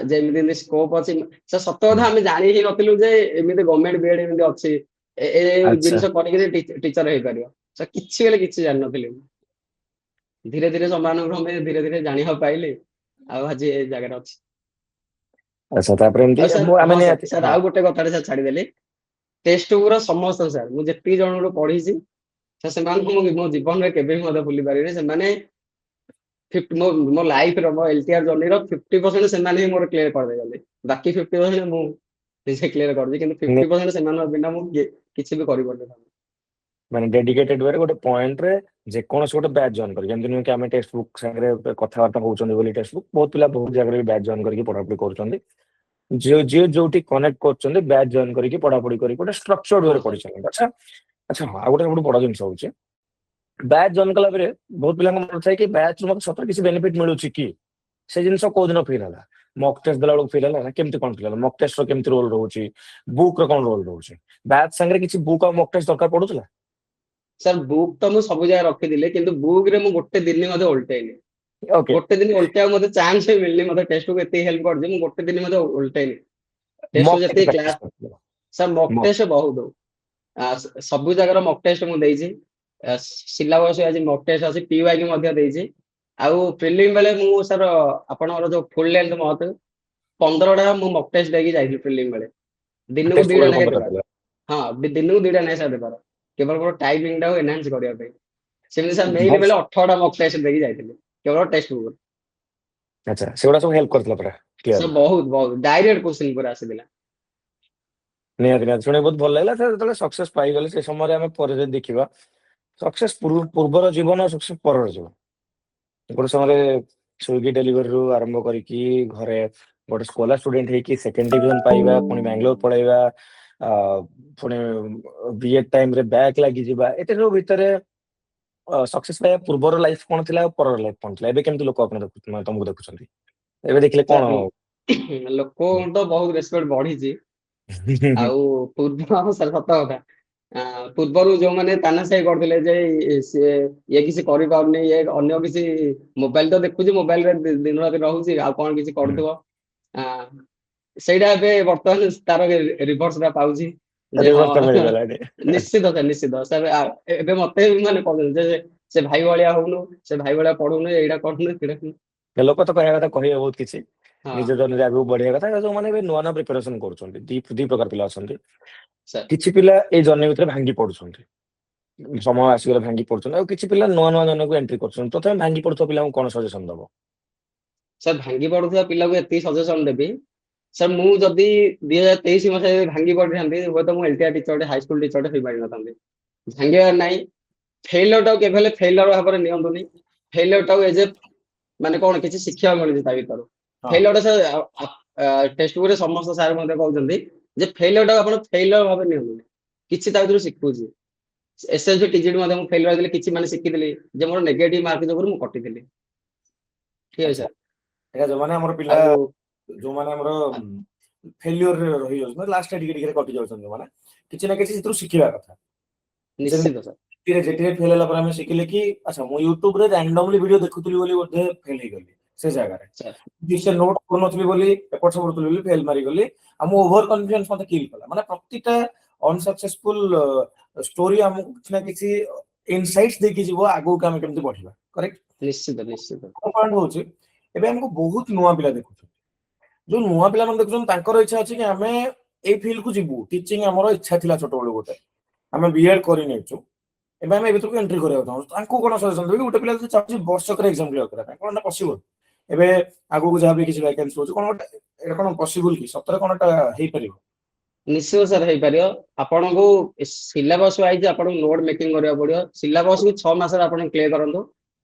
ଯେ ଏମିତି ଏମିତି ସ୍କୋପ ଅଛି। ସେ ସତ ହୁଁ କଥା ଆମେ ଜାଣି ହିଁ ନଥିଲୁ ଯେ ଏମିତି ଗଭର୍ଣ୍ଣମେଣ୍ଟ ବିଏଡ ଏମିତି ଅଛି, ଏ ଆଚ୍ଛା ଜିନିଷ କରିକି ଟିଚର ହେଇପାରିବ। ସେ କିଛି ବେଳେ କିଛି ଜାଣିନଥିଲି। ଧୀରେ ଧୀରେ ସମୟାନୁ କ୍ରମେ ଧୀରେ ଧୀରେ ଜାଣିବାକୁ ପାଇଲି, ଆଉ ଆଜି ଏ ଜାଗାରେ ଅଛି। ଆଚ୍ଛା ତାପରେ ଏମିତି ଆଉ ସାର୍, ମୁଁ ଆମେ ହଁ ସାର୍ ନିହାତି ସାର୍ ହଁ ଆଉ ଗୋଟେ କଥାଟେ ସାର୍ ଛାଡିଦେଲି। ଟେଷ୍ଟ ଗୁରା ସମସ୍ତ ସାର୍ ମୁଁ ଯେତିକି ଜଣଙ୍କୁ ପଢିଛି, ସେମାନଙ୍କୁ ମୁଁ ମୋ ଜୀବନରେ କେବେ ବି ମଧ୍ୟ ଭୁଲି ପାରିବିନି। ସେମାନେ ମୋ ଲାଇଫର ମୋ ଏଲଟିଆର ଜର୍ଣ୍ଣିର 50% ସେମାନେ ହିଁ ମୋର କ୍ଲିୟର କରିଦେଇଗଲେ। ବାକି 50% ମୁଁ ନିଜେ କ୍ଲିୟର କରିଛି, କିନ୍ତୁ ନି- 50% ସେମାନଙ୍କ ବିନା ମୁଁ କିଛି ବି କରିପାରିନଥାନ୍ତି। ମାନେ ଡେଡିକେଟେଡ ୱେରେ ଗୋଟେ ପଏଣ୍ଟରେ ଯେକୌଣସି ଗୋଟେ ବ୍ୟାଚ୍ ଜଏନ୍ କରି, ଯେମିତି ନୁହେଁ କି ଆମେ ଟେକ୍ସଟ ବୁକ୍ ସାଙ୍ଗରେ କଥାବାର୍ତ୍ତା ହଉଛନ୍ତି ବୋଲି ଟେକ୍ସଟ ବୁକ୍, ବହୁତ ପିଲା ବହୁତ ଜାଗାରେ ବି ବ୍ୟାଚ୍ ଜଏନ୍ କରିକି ପଢାପଢି କରୁଛନ୍ତି। ଯିଏ ଯୋଉଠି କନେକ୍ଟ କରୁଛନ୍ତି ବ୍ୟାଚ୍ ଜଏନ୍ କରିକି ପଢାପଢି କରିକି ଗୋଟେ ଷ୍ଟ୍ରକ୍ଚର୍ଡ ହଁ ୱେରେ ସାର୍। ପଢିଛନ୍ତି। ଆଚ୍ଛା ଆଚ୍ଛା ହଁ, ଆଉ ଗୋଟେ ସବୁଠୁ ବଡ ଜିନିଷ ହଉଛି ବ୍ୟାଚ୍ ଜଏନ୍ କଲା ପରେ ବହୁତ ପିଲାଙ୍କ ମନେ ଥାଏ କି ବ୍ୟାଚ୍ ରୁ ମତେ ସତରେ କିଛି ବେନିଫିଟ ମିଳୁଛି କି? ସେ ଜିନିଷ କୋଉ ଦିନ ଫିଲ୍ ହେଲା? ମକ୍ ଟେଷ୍ଟ ଦେଲା ବେଳକୁ ଫିଲ୍ ହେଲା ନା କେମିତି କଣ ଫିଲ୍ ହେଲା? ମକ୍ ଟେଷ୍ଟ ର କେମିତି ରୋଲ ରହୁଛି, ବୁକ୍ ର କଣ ରୋଲ ରହୁଛି? ବ୍ୟାଚ୍ ସାଙ୍ଗରେ କିଛି ବୁକ୍ ଆଉ ମକ୍ ଟେଷ୍ଟ ଦରକାର ପଡୁଥିଲା? ସାର୍ ବୁକ୍ ତ ମୁଁ ସବୁ ଜାଗା ରଖିଥିଲି, କିନ୍ତୁ ବୁକ୍ ରେ ମୁଁ ଗୋଟେ ଦିନ ମଧ୍ୟ ଓଲଟେଇନି। ଓକେ, ଗୋଟେ ଦିନ ଓଲଟେଇବାକୁ ମତେ ଚାନ୍ସ ହିଁ ମିଳିନି। ମତେ ଟେଷ୍ଟ ବୁକ୍ ଏତିକି ହେଲ୍ପ କରିଛି, ମୁଁ ଗୋଟେ ଦିନ ମଧ୍ୟ ଓଲଟେଇନି। ଟେଷ୍ଟ ବୁକ୍ ମକ୍ କେତେ ଯେତିକି ପ୍ରାକ୍ଟିସ କ୍ଲାସ, କରିଥିଲ? ସାର୍ ମକ୍ ମକ୍ ଟେଷ୍ଟ ବହୁତ। ସବୁ ଜାଗାର ମକ୍ ଟେଷ୍ଟ ମୁଁ ଦେଇଛି। ସିଲାବସ ଆଜି ମକ୍ ଟେଷ୍ଟ ଅଛି, ପିୱାଇ ମଧ୍ୟ ଦେଇଛି। ଆଉ ପ୍ରିଲିମ ବେଳେ ମୁଁ ସାର୍ ଆପଣଙ୍କର ଯୋଉ ଫୁଲ ଲେନ୍ଥ ମଥ୍ 15ଟା ମୁଁ ମକ୍ ଟେଷ୍ଟ ଦେଇକି ଯାଇଥିଲି ପ୍ରିଲିମ ବେଳେ। ଦିନକୁ ଟେଷ୍ଟ ଦିଟା ବେଳକୁ ଲେଖା 15 ଦେବାର। ଥିଲା। ହଁ ଦିନକୁ ଦିଟା ଲେଖା ସାର୍ ଦେବାର, କେବଳ ମୋର ଟାଇପିଂ ଟାକୁ ଏନହାନ୍ସ କରିବା ପାଇଁ। ସେମିତି ସାର୍ ମେଲ୍ ଭଲ, ବେଳେ 18ଟା ମକ୍ ଟେଷ୍ଟ ଦେଇକି ଯାଇଥିଲି, କେବଳ ଟେଷ୍ଟ ବୁକ୍। ଆଚ୍ଛା ସେଗୁଡା ସବୁ ହେଲ୍ପ କରିଥିଲା ପୁରା ସାର୍ କ୍ଲିୟରଲି? ବହୁତ ବହୁତ ଡାଇରେକ୍ଟ କୋଶ୍ଚିନ୍ ପୁରା ଆସିଥିଲା। ନିହାତି ନିହାତି ଶୁଣିକି ବହୁତ ଭଲ ଲାଗିଲା। ସାର୍ ଯେତେବେଳେ ସକ୍ସେସ୍ ପାଇଗଲେ ସେ ସମୟରେ ଆମେ ପରେ ଯଦି ଦେଖିବା ସକ୍ସେସ୍ ପୂର୍ବର ଜୀବନ ଆଉ ସକ୍ସେସ୍ ପରର ଜୀବନ, ଗୋଟେ ସମୟରେ ସ୍ୱିଗି ଡେଲିଭରିରୁ ଆରମ୍ଭ କରିକି ଘରେ ଗୋଟେ ସ୍କଲାର ଷ୍ଟୁଡେଣ୍ଟ ହେଇକି ସେକେଣ୍ଡ ଡିଭିଜନ ପାଇବା, ପୁଣି ବାଙ୍ଗାଲୋର ପଳେଇବା, ଆ ପୁଣି ବିଏଡ ଟାଇମରେ ବ୍ୟାକ୍ ଲାଗିଯିବା, ଏତେ ସବୁ ଭିତରେ ସକ୍ସେସ୍ ପାଇବା ପୂର୍ବର ଲାଇଫ କଣ ଥିଲା ଆଉ ପରର ଲାଇଫ କଣ ଥିଲା? ଏବେ କେମିତି ଲୋକ ଆପଣ ତମକୁ ଦେଖୁଛନ୍ତି? ଏବେ ଦେଖିଲେ କଣ? ସାର୍ ଲୋକଙ୍କୁ ତ ବହୁତ ରେସପେକ୍ଟ ବଢିଛି। ଆଉ ପୂର୍ବ ସାର୍ ସତ କଥା, ପୂର୍ବରୁ ଯୋଉମାନେ ତାନାଶାହି କରୁଥିଲେ ଯେ ସିଏ ଇଏ କିଛି କରିପାରୁନି, ଇଏ ଅନ୍ୟ କିଛି ମୋବାଇଲ ତ ଦେଖୁଛି, ମୋବାଇଲରେ ଦିନ ରାତି ରହୁଛି, ଆଉ କଣ କିଛି କରୁଥିବ। ଆ ସେଇଟା ଏବେ ବର୍ତ୍ତମାନ ତାର ରିଭର୍ସ ଟା ପାଉଛି ଯେ ହଁ ରିଭର୍ସ ଟା ମିଳିଗଲାଣି। ନିଶ୍ଚିତ ସାର୍ ନିଶ୍ଚିତ ସାର୍। ଏବେ ମତେ ବି ମାନେ କହୁଛନ୍ତି ଯେ ସେ ଭାଇ ଭଳିଆ ହଉନୁ, ସେ ଭାଇ ଭଳିଆ ପଢୁନୁ, ଏଇଟା କରୁନୁ ସେଇଟା କରୁନୁ। ଲୋକ ତ କହିବା କଥା କହିବେ ବହୁତ କିଛି, ହଁ ନିଜ ଜର୍ଣ୍ଣିରେ ଆଗକୁ ବଢିବା କଥା। ଯୋଉମାନେ ଏବେ ନୂଆ ନୂଆ ପ୍ରିପାରେସନ କରୁଛନ୍ତି, ଦି ପ୍ରକାର ପିଲା ଅଛନ୍ତି। ସାର୍। କିଛି ପିଲା ଏଇ ଜର୍ଣ୍ଣି ଭିତରେ ଭାଙ୍ଗି ପଡୁଛନ୍ତି, ସମୟ ଆସିଗଲେ ଭାଙ୍ଗି ପଡୁଛନ୍ତି, ଆଉ କିଛି ପିଲା ନୂଆ ନୂଆ ଜଣକୁ ଏଣ୍ଟ୍ରି କରୁଛନ୍ତି, ପ୍ରଥମେ ଭାଙ୍ଗି ପଡୁଥିବା ପିଲାଙ୍କୁ କଣ ସଜେସନ ଦବ? ସାର୍ ଭାଙ୍ଗି ପଡୁଥିବା ପିଲାକୁ ଏତିକି ସଜେସନ ଦେବି, ସାର୍ ମୁଁ ଯଦି 2023 ମସିହାରେ ଭାଙ୍ଗି ପଡିଥାନ୍ତି ହୁଏତ ମୁଁ ଏଲଟିଆର ଟିଚର ହାଇସ୍କୁଲ ଟିଚର ହେଇପାରିନଥାନ୍ତି। ଭାଙ୍ଗିବାର ନାହିଁ, ଫେଲର ଟାକୁ କେବେ ହେଲେ ଫେଲର ଭାବରେ ନିଅନ୍ତୁନି। ଫେଲର ଟାକୁ ଏଜ ଏ ମାନେ କଣ କିଛି ଶିଖିବାକୁ ମିଳୁଛି ତା ଭିତରୁ। ହଁ ଫେଲର ଟା ଟେକ୍ସଟ ବୁକରେ ସମସ୍ତ ସାର୍ ମଧ୍ୟ କହୁଛନ୍ତି ଯେ ଫେଲର ଟାକୁ ଆପଣ ଫେଲର ଭାବେ ନିଅନ୍ତୁନି, କିଛି ତା ଭିତରୁ ଶିଖୁଛି। ଏସଏସସି ଟିଜିଟି ମଧ୍ୟ ମୁଁ ଫେଲ ରହିଥିଲି, କିଛି ମାନେ ଶିଖିଥିଲି ଯେ ମୋର ନେଗେଟିଭ ମାର୍କ ଯୋଗୁରୁ ମୁଁ କଟିଥିଲି। ଠିକ ଅଛି ଆଚ୍ଛା, ସାର୍। ଏଇଟା ଯୋଉମାନେ ଆମର ପିଲା, ଆଉ ଯୋଉମାନେ ଆମର ଫେଲିଓରରେ ରହିଯାଉଛନ୍ତି, ଲାଷ୍ଟ ଟିକେ ଟିକେ କଟି ଯାଉଛନ୍ତି, ଯୋଉମାନେ କିଛି ନା କିଛି ସେଥିରୁ ଶିଖିବା କଥା। ନିଶ୍ଚିତ ସାର୍। ଯେଟିରେ ଫେଲ ହେଲା ପରେ ଆମେ ଶିଖିଲେ କି ଆଚ୍ଛା ମୁଁ ୟୁଟ୍ୟୁବରେ ରାଣ୍ଡମଲି ଭିଡିଓ ଦେଖୁଥିଲି ବୋଲି ବୋଧେ ଫେଲ ହେଇଗଲି ସେ ଜାଗାରେ, ସାର୍ ସେ ନୋଟ କରୁନଥିଲି ବୋଲି ଏପଟ ସେପଟ କରୁଥିଲି ବୋଲି ଫେଲ ମାରିଗଲି, ଆଉ ମୁଁ ଓଭର କନଫିଡେନ୍ସ ମତେ କିଲ୍ କଲା। ମାନେ ପ୍ରତିଟା ଅନସକ୍ସେସଫୁଲ ଷ୍ଟୋରି ଆମକୁ କିଛି ନା କିଛି ଇନସାଇଟ୍ସ ଦେଇକି ଯିବ ଆଗକୁ ଆମେ କେମିତି ବଢିବା। କରେକ୍ଟ? ନିଶ୍ଚିତ ନିଶ୍ଚିତ। ପଏଣ୍ଟ ହଉଛି ଏବେ ଆମକୁ ବହୁତ ନୂଆ ପିଲା ଦେଖୁଛୁ, ଯୋଉ ନୂଆ ପିଲାମାନେ ଦେଖୁଛନ୍ତି ତାଙ୍କର ଇଚ୍ଛା ଅଛି କି ଆମେ ଏଇ ଫିଲ୍ଡ କୁ ଯିବୁ। ଟିଚିଂ ଆମର ଇଚ୍ଛା ଥିଲା ଛୋଟବେଳୁ, ଗୋଟେ ଆମେ ବିଏଡ୍ କରିନେଇଛୁ, ଏବେ ଆମେ ଏ ଭିତରକୁ ଏଣ୍ଟ୍ରି କରିବାକୁ ଚାହୁଁଛୁ। ତାଙ୍କୁ କଣ ସଜେସନ ଦେବି? ଗୋଟେ ପିଲା ଯଦି ଚାହୁଁଛି ବର୍ଷକରେ ଏକ୍ସାମ କ୍ଲିୟର କରିବା ପାଇଁ, କଣ ପସିବଲ? ଏବେ ଆଗକୁ ଯାହା ବି କିଛି ଭ୍ୟାକେନ୍ସି ହଉଛି, କଣ ଗୋଟେ ଏଇଟା କଣ ପସିବଲ କି ସତରେ କଣ ଏଟା ହେଇପାରିବ? ନିଶ୍ଚିତ ସାର୍ ହେଇପାରିବ। ଆପଣଙ୍କୁ ସିଲାବସ ୱାଇଜ ଆପଣଙ୍କୁ ନୋଟ ମେକିଂ କରିବାକୁ ପଡିବ। ସିଲାବସ କୁ 6 ମାସରେ ଆପଣ କ୍ଲିୟର କରନ୍ତୁ,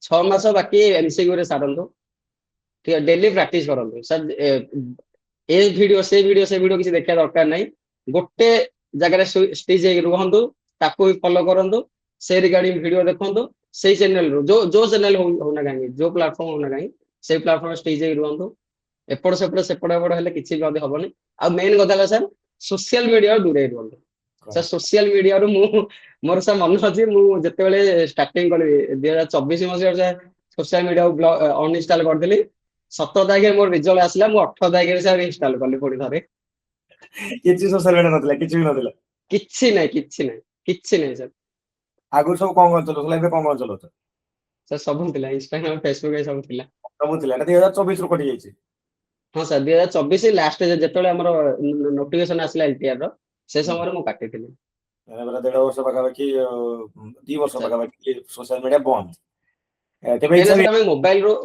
6 ମାସ ବାକି ଏମସିକ୍ୟୁ ରେ ସାରନ୍ତୁ। ଠିକ ଅଛି, ଡେଲି ପ୍ରାକ୍ଟିସ କରନ୍ତୁ ସାର୍। ଏ ଭିଡିଓ ସେ ଭିଡିଓ ସେ ଭିଡିଓ କିଛି ଦେଖିବା ଦରକାର ନାହିଁ। ଗୋଟେ ଜାଗାରେ ଷ୍ଟିଜ ହେଇକି ରୁହନ୍ତୁ, ତାକୁ ଫଲୋ କରନ୍ତୁ, ସେ ରିଗାର୍ଡିଂ ଭିଡିଓ ଦେଖନ୍ତୁ। ସେଇ ଚ୍ୟାନେଲରୁ ଯୋଉ ଚ୍ୟାନେଲ ହଉନା କାହିଁକି, ଯୋଉ ପ୍ଲାଟଫର୍ମ ହଉନା କାହିଁକି, ସେଇ ପ୍ଲାଟଫର୍ମ ଷ୍ଟିଜ ହେଇକି ରୁହନ୍ତୁ। ଏପଟ ସେପଟ ସେପଟ ଏପଟ ହେଲେ କିଛି ବି ମଧ୍ୟ ହବନି। ଆଉ ମେନ୍ କଥା ହେଲା ସାର୍, ସୋସିଆଲ ମିଡିଆରୁ ଦୂରେଇ ରୁହନ୍ତୁ। ସାର୍ ସୋସିଆଲ ମିଡିଆରୁ ମୋର ସାର୍ ମନେ ଅଛି, ମୁଁ ଯେତେବେଳେ ଷ୍ଟାର୍ଟିଂ କଲି 2024 ମସିହାରେ ସାର୍ ସୋସିଆଲ ମିଡିଆକୁ ଅନଇନଷ୍ଟାଲ କରିଦେଲି। 17 ତାରିଖରେ ମୋର ରେଜଲ୍ଟ ଆସିଲା, ମୁଁ 18 ତାରିଖରେ ସାର୍ ଇନଷ୍ଟାଲ କଲି ପୁଣି ଥରେ। କିଛି ସୋସିଆଲ ମିଡିଆ ନଥିଲା, କିଛି ବି ନଥିଲା। କିଛି ନାହିଁ କିଛି ନାହିଁ କିଛି ନାହିଁ ସାର୍। ଆଗରୁ ସବୁ କଣ କଣ ଚଲଉଥିଲା, ଏବେ କଣ କଣ ଚଲଉଛ? ସାର୍ ସବୁ ଥିଲା, ଇନଷ୍ଟାଗ୍ରାମ ଫେସବୁକ ଏ ସବୁ ଥିଲା। ସବୁ ଥିଲା, ଏଟା 2024 ରୁ କଟି ଯାଇଛି। ହଁ ସାର୍ 2024 ଲାଷ୍ଟ ଯେତେବେଳେ ଆମର ନୋଟିଫିକେସନ ଆସିଲା ଏଲଟିଆର ର, ସେ ସମୟରେ ମୁଁ କାଟିଥିଲି। ମାନେ ପୁରା 1.5 ବର୍ଷ ପାଖାପାଖି, 2 ବର୍ଷ ସାର୍ ପାଖାପାଖି ସୋସିଆଲ ମିଡିଆ ବନ୍ଦ। କେବେ କାହିଁକିନା ଇଚ୍ଛା ସାର୍ ଆମେ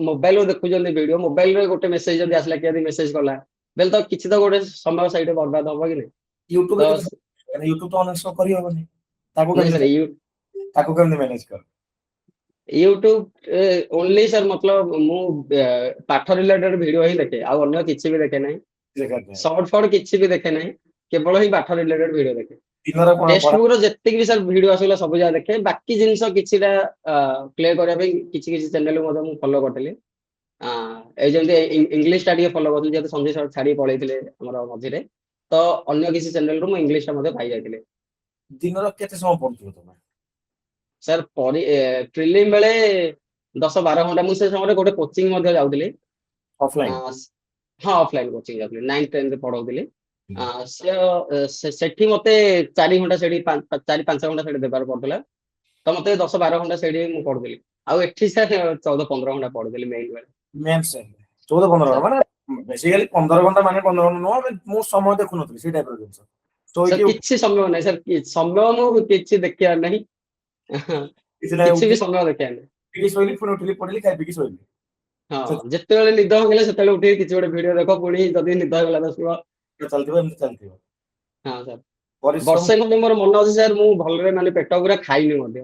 ମୋବାଇଲରୁ ଦେଖୁଛନ୍ତି ଭିଡିଓ, ମୋବାଇଲରେ ଗୋଟେ ମେସେଜ ଯଦି ଆସିଲା, କିଏ ଯଦି ମେସେଜ କଲା, ବେଲେ ତ କିଛି ତ ଗୋଟେ ସମୟ ସେଇଠି ବର୍ବାଦ ହବ କି ନାଇଁ? ୟୁଟ୍ୟୁବରେ ତ କେତେ, ୟୁଟ୍ୟୁବ ତ ଅନଇନଷ୍ଟଲ କରିହବନି, ତାକୁ ନାଇଁ ସାର୍ କେମିତି ମ୍ୟାନେଜ କର? ୟୁଟ୍ୟୁବ ଓନଲି ସାର୍ ମତଲବ ମୁଁ ପାଠ ରିଲେଟେଡ ଭିଡିଓ ହିଁ ଦେଖେ, ଆଉ ଅନ୍ୟ କିଛି ବି ଦେଖେ ନାହିଁ। ସର୍ଟ ଫର୍ଟ କିଛି ବି ଦେଖେ ନାହିଁ, କେବଳ ହିଁ ପାଠ ରିଲେଟେଡ ଭିଡିଓ ଦେଖେ। ଦିନର କଣ ଟେକ୍ସଟ ପଢା? ବୁକ ର ଯେତିକି ବି ସାର୍ ଭିଡିଓ ଆସିଲା ସବୁ ଯାକ ଦେଖେ। ବାକି ଜିନିଷ କିଛିଟା କ୍ଲିୟର କରିବା ପାଇଁ କିଛି କିଛି ଚ୍ୟାନେଲ ମଧ୍ୟ ମୁଁ ଫଲୋ କରିଥିଲି। ଏଇ ଯେମିତି ଇଂଲିଶ ଟା ଟିକେ ଫଲୋ କରୁଥିଲି, ଯେହେତୁ ସଞ୍ଜୟ ସାର୍ ଛାଡି ପଳେଇଥିଲେ ଆମର ମଝିରେ, ତ ଅନ୍ୟ କିଛି ଚ୍ୟାନେଲରୁ ମୁଁ ଇଂଲିଶ ଟା ମଧ୍ୟ ପାଇଯାଇଥିଲି। ଦିନର କେତେ ସମୟ ପଢୁଥିବ ତମେ? ସାର୍ ପ୍ରିଲିମ ବେଳେ 10-12 ଘଣ୍ଟା। ମୁଁ ସେ ସମୟରେ ଗୋଟେ କୋଚିଂ ମଧ୍ୟ ଯାଉଥିଲି। ଅଫଲାଇନ? ହଁ ଅଫଲାଇନ କୋଚିଂ ଯାଉଥିଲି, 9th-10th ପଢଉଥିଲି। ସେଠି ମତେ 4 ଘଣ୍ଟା ସେଠି 4-5 ଘଣ୍ଟା ସେଠି ଦେବାକୁ ପଡୁଥିଲା। ତ ମତେ 10-12 ଘଣ୍ଟା ସେଇଠି ମୁଁ ପଢୁଥିଲି। ଆଉ ଏଠି ସାର୍ 14-15 ଘଣ୍ଟା ପଢୁଥିଲି ମେନ୍ ବେଳେ। 14-15 ଘଣ୍ଟା ସାର୍ ମାନେ ବେସିକାଲି 15 ଘଣ୍ଟା ମାନେ 15 ଘଣ୍ଟା ନୁହଁ, ମୁଁ ସମୟ ଦେଖୁନଥିଲି ସେଇ ଟାଇପର ଜିନିଷ। ସାର୍ ଶୋଇକି କିଛି ସମୟ ନାହିଁ ସାର୍, ସମୟ ମୁଁ କିଛି ଦେଖିବାର ନାହିଁ। କିଛି ନାହିଁ, କିଛି ବି ସମୟ ଦେଖିବାର ନାହିଁ। ଉଠିକି ଶୋଇଲି, ପୁଣି ଉଠିଲି ପଢିଲି, ଖାଇ ପିଇକି ଶୋଇଲି। ହଁ ଯେତେବେଳେ ନିଦ ଭାଙ୍ଗିଲା ସେତେବେଳେ ଉଠିକି କିଛି ଗୋଟେ ଭିଡିଓ ଦେଖ, ପୁଣି ଯଦି ନିଦ ହେଇଗଲା ତ ଶୁଅ। ଚାଲିଥିବ, ଏମିତି ଚାଲିଥିବ। ହଁ ସାର୍ ପରିଶ୍ରମ ବର୍ଷେ ଖଣ୍ଡେ ମୋର ମନେ ଅଛି ସାର୍, ମୁଁ ଭଲରେ ମାନେ ପେଟ ପୁରା ଖାଇନି ମଧ୍ୟ।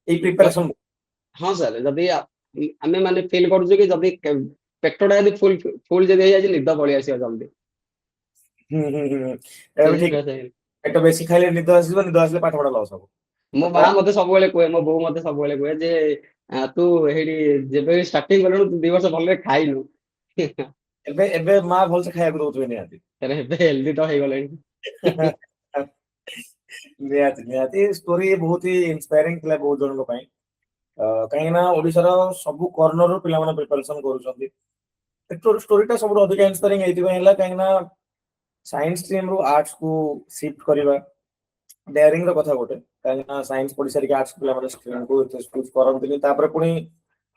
ଏଇ ପ୍ରିପାରେସନ। ହଁ ସାର୍ ଯଦି ଆମେ ମାନେ ଫିଲ୍ କରୁଛୁ କି ଯଦି ପେଟଟା ଯଦି ଫୁଲ ଯଦି ହେଇଯାଇଛି, ନିଦ ପଳେଇ ଆସିବ ଜଲ୍ଦି। ଏଟା ସେ ବି ଠିକ। ଜିନିଷ ପେଟ ବେଶୀ ଖାଇଲେ ନିଦ ଆସିବ, ନିଦ ଆସିଲେ ପାଠ ପଢା ଲସ୍ ହବ। ମୋ ମା ମତେ ସବୁବେଳେ କୁହେ, ମୋ ବୋଉ ମତେ ସବୁବେଳେ କୁହେ ଯେ ତୁ ହେଇଠି ଯେବେ ଷ୍ଟାର୍ଟିଂ କଲୁଣୁ, ତୁ 2 ବର୍ଷ ଭଲରେ ଖାଇନୁ। ଏବେ ମା ଭଲସେ ଖାଇବାକୁ ଦଉଥିବେ ନିହାତି। ଏବେ ହେଲ୍ଦି ତ ହେଇଗଲେଣି। ନିହାତି ନିହାତି ଷ୍ଟୋରି ବହୁତ ହି ଇନ୍ସପାୟାରିଂ ଥିଲା ବହୁତ ଜଣଙ୍କ ପାଇଁ। କାହିଁକି ନା ଓଡିଶାର ସବୁ କର୍ଣ୍ଣରରୁ ପିଲାମାନେ ପ୍ରିପାରେସନ କରୁଛନ୍ତି। ଷ୍ଟୋରିଟା ସବୁଠୁ ଅଧିକ ଇନ୍ସପାୟାରିଂ ଏଇଥିପାଇଁ ହେଲା, କାହିଁକି ନା ସାଇନ୍ସ ଷ୍ଟ୍ରିମ୍ ରୁ ଆର୍ଟସ କୁ ସିଫ୍ଟ କରିବା ଡେୟାରିଂ ର କଥା ଗୋଟେ। କାହିଁକି ନା ସାଇନ୍ସ ପଢି ସାରିକି ଆର୍ଟସ ପିଲାମାନେ ଷ୍ଟ୍ରିମ୍ କୁ ଚୁଜ୍ କରନ୍ତିନି। ତାପରେ ପୁଣି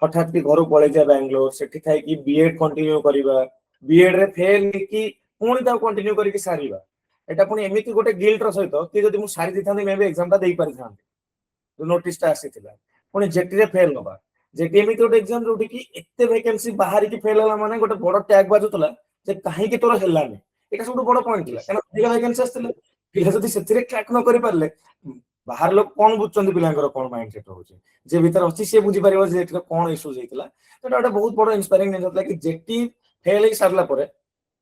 ହଠାତ୍ କି ଘରୁ ପଳେଇଯିବା ବାଙ୍ଗାଲୋର, ସେଠି ଥାଇକି ବିଏଡ୍ କଣ୍ଟିନ୍ୟୁ କରିବା, ବିଏଡ୍ ରେ ଫେଲ୍ ହେଇକି ପୁଣି ତାକୁ କଣ୍ଟିନ୍ୟୁ କରିକି ସାରିବା। ଏଇଟା ପୁଣି ଏମିତି ଗୋଟେ ଗିଲ୍ଟ ର ସହିତ କି ଯଦି ମୁଁ ସାରି ଦେଇଥାନ୍ତି, ମେ ବି ଏକ୍ସାମ ଟା ଦେଇ ପାରିଥାନ୍ତି। ନୋଟିସଟା ଆସିଥିଲା ପୁଣି ଜେଟିରେ ଫେଲ ହବା ଯେଟି ଏମିତି ଗୋଟେ ଏକ୍ସାମ ଯୋଉଠି କି ଏତେ ଭେକେନ୍ସି ବାହାରିକି ଫେଲ ହେଲା ମାନେ ଗୋଟେ ବଡ ଟ୍ୟାଗ ବାଜୁଥିଲା ଯେ କାହିଁକି ତୋର ହେଲାନି ଏଇଟା ସବୁଠୁ ବଡ ପଏଣ୍ଟ ଥିଲା କାରଣ ଅଧିକ ଭେକେନ୍ସି ଆସିଥିଲା ପିଲା ଯଦି ସେଥିରେ କ୍ରାକ୍ ନ କରିପାରିଲେ ବାହାର ଲୋକ କଣ ବୁଝୁଛନ୍ତି ପିଲାଙ୍କର କଣ ମାଇଣ୍ଡ ସେଟ୍ ରହୁଛି ଯେ ଭିତରେ ଅଛି ସେ ବୁଝିପାରିବ ଯେ ଏଥିରେ କଣ ଇସ୍ୟୁଜ ହେଇଥିଲା ସେଟା ଗୋଟେ ବହୁତ ବଡ ଇନ୍ସପାଇରିଂ ଜିନିଷ ଥିଲା କି ଯେଟି ଫେଲ ହେଇ ସାରିଲା ପରେ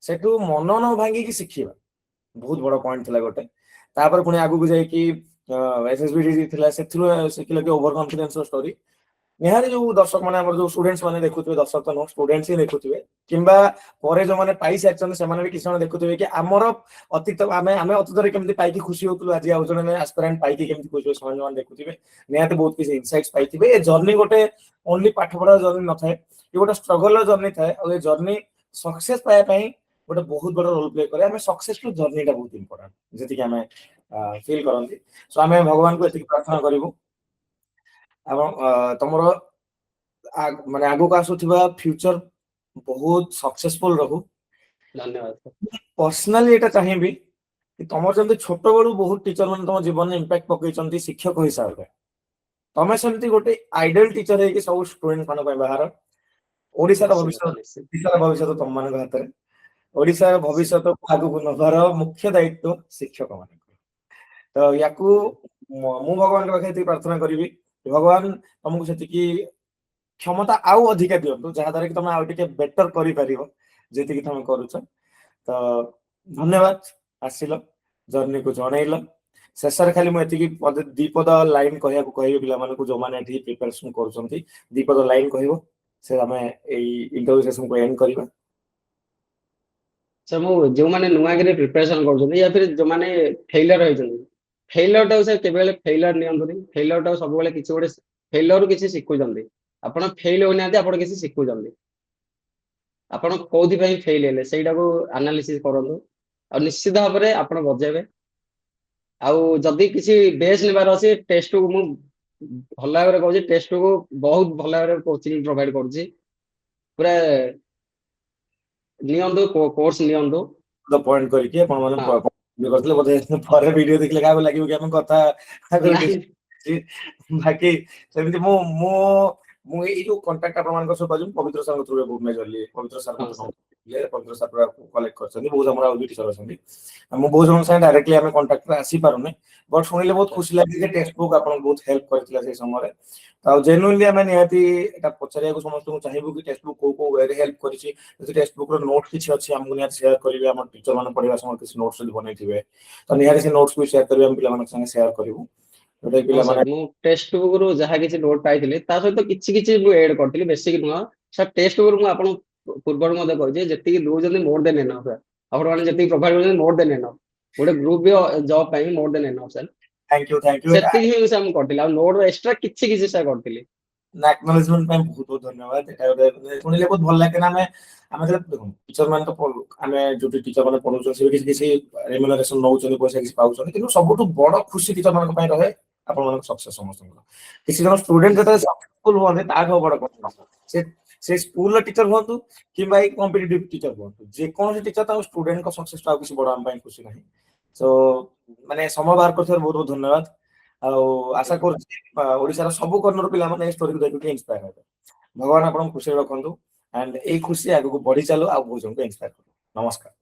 ସେଠୁ ମନ ନ ଭାଙ୍ଗିକି ଶିଖିବା ବହୁତ ବଡ ପଏଣ୍ଟ ଥିଲା ଗୋଟେ ତାପରେ ପୁଣି ଆଗକୁ ଯାଇକି ଏସଏସବିଡି ଥିଲା ସେଥିରୁ ଶିଖିଲେ କି ଓଭର କନଫିଡେନ୍ସ ଷ୍ଟୋରି ନିହାତି ଯୋଉ ଦର୍ଶକ ମାନେ ଆମର ଯୋଉ ଷ୍ଟୁଡେଣ୍ଟସ୍ ମାନେ ଦେଖୁଥିବେ ଦର୍ଶକ ନୁହଁ ଷ୍ଟୁଡେଣ୍ଟସ୍ ହିଁ ଦେଖୁଥିବେ କିମ୍ବା ପରେ ଯୋଉମାନେ ପାଇସାରିଛନ୍ତି ସେମାନେ ବି କିଛି ଜଣ ଦେଖୁଥିବେ କି ଆମର ଅତୀତ ଆମେ ଅତୀତରେ କେମିତି ପାଇକି ଖୁସି ହଉଥିଲୁ ଆଜି ଆଉ ଜଣେ ଆସ୍ପାରାଣ୍ଟ ପାଇକି କେମିତି ଖୁସି ହୁଏ ସେମାନେ ଯୋଉମାନେ ଦେଖୁଥିବେ ନିହାତି ବହୁତ କିଛି ଇନସାଇଟ୍ସ ପାଇଥିବେ ଏ ଜର୍ଣ୍ଣି ଗୋଟେ ଓନ୍ଲି ପାଠ ପଢା ଜର୍ଣ୍ଣି ନଥାଏ ଏ ଗୋଟେ ଷ୍ଟ୍ରଗଲର ଜର୍ଣ୍ଣି ଥାଏ ଆଉ ଏ ଜର୍ଣ୍ଣି ସକ୍ସେସ ପାଇବା ପାଇଁ ଗୋଟେ ବହୁତ ବଡ ରୋଲ ପ୍ଲେ କରେ ଆମେ ସକ୍ସେସଫୁଲ ଜର୍ଣ୍ଣିଟା ବହୁତ ଇମ୍ପୋର୍ଟାଣ୍ଟ ଯେତିକି ଆମେ ଫିଲ୍ କରନ୍ତି ସୋ ଆମେ ଭଗବାନଙ୍କୁ ଏତିକି ପ୍ରାର୍ଥନା କରିବୁ ଏବଂ ତମର ମାନେ ଆଗକୁ ଆସୁଥିବା ଫ୍ୟୁଚର ବହୁତ ସକ୍ସେସଫୁଲ ରହୁ ଧନ୍ୟବାଦ sir। ପର୍ସନାଲି ଏଇଟା ଚାହିଁବି କି ତମର ଯେମିତି ଛୋଟ ବେଳୁ ବହୁତ ଟିଚର ମାନେ ତମ ଜୀବନରେ ଇମ୍ପାକ୍ଟ ପକେଇଛନ୍ତି ଶିକ୍ଷକ ହିସାବରେ ତମେ ସେମିତି ଗୋଟେ ଆଇଡଲ ଟିଚର ହେଇକି ସବୁ ଷ୍ଟୁଡେଣ୍ଟ ମାନଙ୍କ ପାଇଁ ବାହାର ଓଡିଶାର ଭବିଷ୍ୟତ ନିଶ୍ଚିତ ନିଶ୍ଚିତ ଓଡିଶାର ଭବିଷ୍ୟତ ତମମାନଙ୍କ ହାତରେ ଓଡିଶାର ଭବିଷ୍ୟତକୁ ଆଗକୁ ନବାର ମୁଖ୍ୟ ଦାୟିତ୍ୱ ଶିକ୍ଷକ ମାନଙ୍କର ତ ୟାକୁ ମୁଁ ଭଗବାନଙ୍କ ପାଖରେ ଏତିକି ପ୍ରାର୍ଥନା କରିବି ଭଗବାନ ତମକୁ ସେତିକି କ୍ଷମତା ଆଉ ଅଧିକା ଦିଅନ୍ତୁ ଯାହା ଦ୍ୱାରା କି ତମେ ଆଉ ଟିକେ ବେଟର କରିପାରିବ ଯେତିକି ତମେ କରୁଛ ତ ଧନ୍ୟବାଦ ଆସିଲ ଜର୍ଣ୍ଣିକୁ ଜଣେଇଲ ଶେଷରେ ଖାଲି ମୁଁ ଏତିକି ଦି ପଦ ଲାଇନ କହିବାକୁ କହିବି ପିଲାମାନଙ୍କୁ ଯୋଉମାନେ ଏଠି ପ୍ରିପାରେସନ କରୁଛନ୍ତି ଦି ପଦ ଲାଇନ କହିବ ସେ ଆମେ ଏଇ ଇଣ୍ଟରଭ୍ୟୁ ସେସନକୁ ଏଣ୍ଡ କରିବା ସାର୍ ମୁଁ ଯୋଉମାନେ ନୂଆକିରି ପ୍ରିପାରେସନ କରୁଛନ୍ତି ୟା ଫିର ଯୋଉମାନେ ଫେଲର ହେଇଛନ୍ତି ଫେଲରଟାକୁ ସାର୍ କେବେବେଳେ ଫେଲର ନିଅନ୍ତୁନି ଫେଲରଟାକୁ ସବୁବେଳେ କିଛି ଗୋଟେ ଫେଲରରୁ କିଛି ଶିଖୁଛନ୍ତି ଆପଣ ଫେଲ ହଉନାହାନ୍ତି ଆପଣ କିଛି ଶିଖୁଛନ୍ତି ଆପଣ କୋଉଥିପାଇଁ ଫେଲ ହେଲେ ସେଇଟାକୁ ଆନାଲିସିସ୍ କରନ୍ତୁ ଆଉ ନିଶ୍ଚିତ ଭାବରେ ଆପଣ ବଜେଇବେ ଆଉ ଯଦି କିଛି ବେସ୍ ନେବାର ଅଛି ଟେଷ୍ଟକୁ ମୁଁ ଭଲ ଭାବରେ କହୁଛି ଟେଷ୍ଟକୁ ବହୁତ ଭଲ ଭାବରେ କୋଚିଂ ପ୍ରୋଭାଇଡ କରୁଛି ପୁରା ନିଅନ୍ତୁ କୋର୍ସ ନିଅନ୍ତୁ ପଏଣ୍ଟ କରିକି ଆପଣ ମାନେ ହଁ କରିଥିଲେ ବୋଧେ ପରେ ଭିଡିଓ ଦେଖିଲେ କାହାକୁ ଲାଗିବ କି ଆମେ କଥା ନାଇଁ ବାକି ସେମିତି ମୁଁ ମୁଁ ମୁଁ ଏଇ ଯୋଉ କଣ୍ଟାକ୍ଟ ଆପଣମାନଙ୍କ ସହ ପାଉଛି ପବିତ୍ର ସାର୍ ଥ୍ରୁରେ ଭୁବନେଶ୍ୱର ପବିତ୍ର ସାର୍ ହଁ ମତେ ସାର୍ ପବିତ୍ର ସାର୍ କଲେକ୍ଟ କରିଛନ୍ତି ବହୁତ ଆମର ଆଉ ଟିଚର ଅଛନ୍ତି ମୁଁ ବହୁତ ଜଣଙ୍କ ସାଙ୍ଗେ ଡାଇରେକ୍ଟଲି ଆମେ କଣ୍ଟାକ୍ଟରେ ଆସିପାରୁନି ବଟ୍ ଶୁଣିଲେ ବହୁତ ଖୁସି ଲାଗେ ଯେ ଟେକ୍ସଟ ବୁକ୍ ଆପଣଙ୍କୁ ବହୁତ ହେଲ୍ପ କରିଥିଲା ସେଇ ସମୟରେ ଆଉ ଜେନୁଇନଲି ଆମେ ନିହାତି ଏଟା ପଚାରିବାକୁ ସମସ୍ତଙ୍କୁ ଚାହିଁବୁ କି ଟେକ୍ସଟ ବୁକ୍ କୋଉ କୋଉ ୱେରେ ହେଲ୍ପ କରିଛି ଯଦି ଟେକ୍ସଟ ବୁକ୍ ର ନୋଟ୍ କିଛି ଅଛି ଆମକୁ ନିହାତି ସେୟାର କରିବେ ଆମ ଟିଚର ମାନେ ପଢିବା ସମୟରେ କିଛି ନୋଟ୍ସ ଯଦି ବନେଇଥିବେ ତ ନିହାତି ସେ ନୋଟ୍ସ ବି ସେୟାର କରିବେ ଆମେ ପିଲାମାନଙ୍କ ସାଙ୍ଗେ ସେୟାର କରିବୁ ଯୋଉଟା ହଁ ପିଲାମାନେ ସାର୍ ମୁଁ ଟେକ୍ସଟ ବୁକ୍ ରୁ ଯାହା କିଛି ନୋଟ୍ ପାଇଥିଲି ତା ସହିତ କିଛି କିଛି ମୁଁ ଏଡ୍ କରିଥିଲି ବେଶୀ ନୁହଁ ସାର୍ ଟେକ୍ସଟ ବୁକ୍ ମୁଁ ଆପଣଙ୍କୁ ପୂର୍ବରୁ ମଧ୍ୟ କହିଛି ଯେତିକି ଦଉଛନ୍ତି ମୋର୍ ଦେନ୍ ଏନଫ୍ ସାର୍ ଆପଣ ମାନେ ଯେତିକି ପ୍ରୋଭାଇଡ କରୁଛନ୍ତି ମୋର୍ ଦେନ୍ ଏନଫ୍ ଗୋଟେ ଗ୍ରୁପ ବି ଜବ୍ ପାଇଁ ମୋର୍ ଦେନ୍ ଏନଫ୍ ସାର୍ ଥ୍ୟାଙ୍କ ୟୁ ସେତିକି ହିଁ ସାର୍ ମୁଁ କରିଥିଲି ଆଉ ନୋଟ୍ ଏକ୍ସଟ୍ରା କିଛି କିଛି ସାର୍ କରିଥିଲି ଆକ୍ନୋଲେଜମେଣ୍ଟ ପାଇଁ ବହୁତ ବହୁତ ଧନ୍ୟବାଦ ଏଟା ଗୋଟେ ଶୁଣିଲେ ବହୁତ ଭଲ ଲାଗେ ନା ଆମେ ଟିଚର ମାନେ ତ ଆମେ ଯୋଉଠି ଟିଚର ମାନେ ପଢଉଛନ୍ତି ସେ କିଛି କିଛି ରେମୁନେରେସନ ନଉଛନ୍ତି ପଇସା କିଛି ପାଉଛନ୍ତି କିନ୍ତୁ ସବୁଠୁ ବଡ ଖୁସି ଟିଚର ମାନଙ୍କ ପାଇଁ ରହେ ଆପଣମାନଙ୍କ ସକ୍ସେସ ସମସ୍ତଙ୍କର କିଛି ଜଣ ଷ୍ଟୁଡେଣ୍ଟ ଯେତେବେଳେ ନିଶ୍ଚିତ ସକ୍ସେସଫୁଲ ହୁଅନ୍ତି ତାଠୁ ବଡ କଥା ସେ ସେ ସ୍କୁଲର ଟିଚର ହୁଅନ୍ତୁ କିମ୍ବା ଏଇ କମ୍ପିଟିଟିଭ ଟିଚର ହୁଅନ୍ତୁ ଯେକୌଣସି ଟିଚର ତାଙ୍କ ଷ୍ଟୁଡେଣ୍ଟଙ୍କ ସକ୍ସେସ ଆଉ କିଛି ବଡ ଆମ ପାଇଁ ଖୁସି ନାହିଁ ସୋ ମାନେ ସମୟ ବାହାର କରିଥିବାରୁ ବହୁତ ବହୁତ ଧନ୍ୟବାଦ ଆଉ ଆଶା କରୁଛି ଓଡିଶାର ସବୁ କର୍ଣ୍ଣର ପିଲାମାନେ ଏଇ ଷ୍ଟୋରିକୁ ଦେଖିକି ଇନ୍ସପାୟାର ହେବେ ଭଗବାନ ଆପଣଙ୍କୁ ଖୁସିରେ ରଖନ୍ତୁ ଆଣ୍ଡ ଏଇ ଖୁସି ଆଗକୁ ବଢି ଚାଲୁ ଆଉ ବହୁତ ଜଣଙ୍କୁ ଇନ୍ସପାୟାର କରୁ ନମସ୍କାର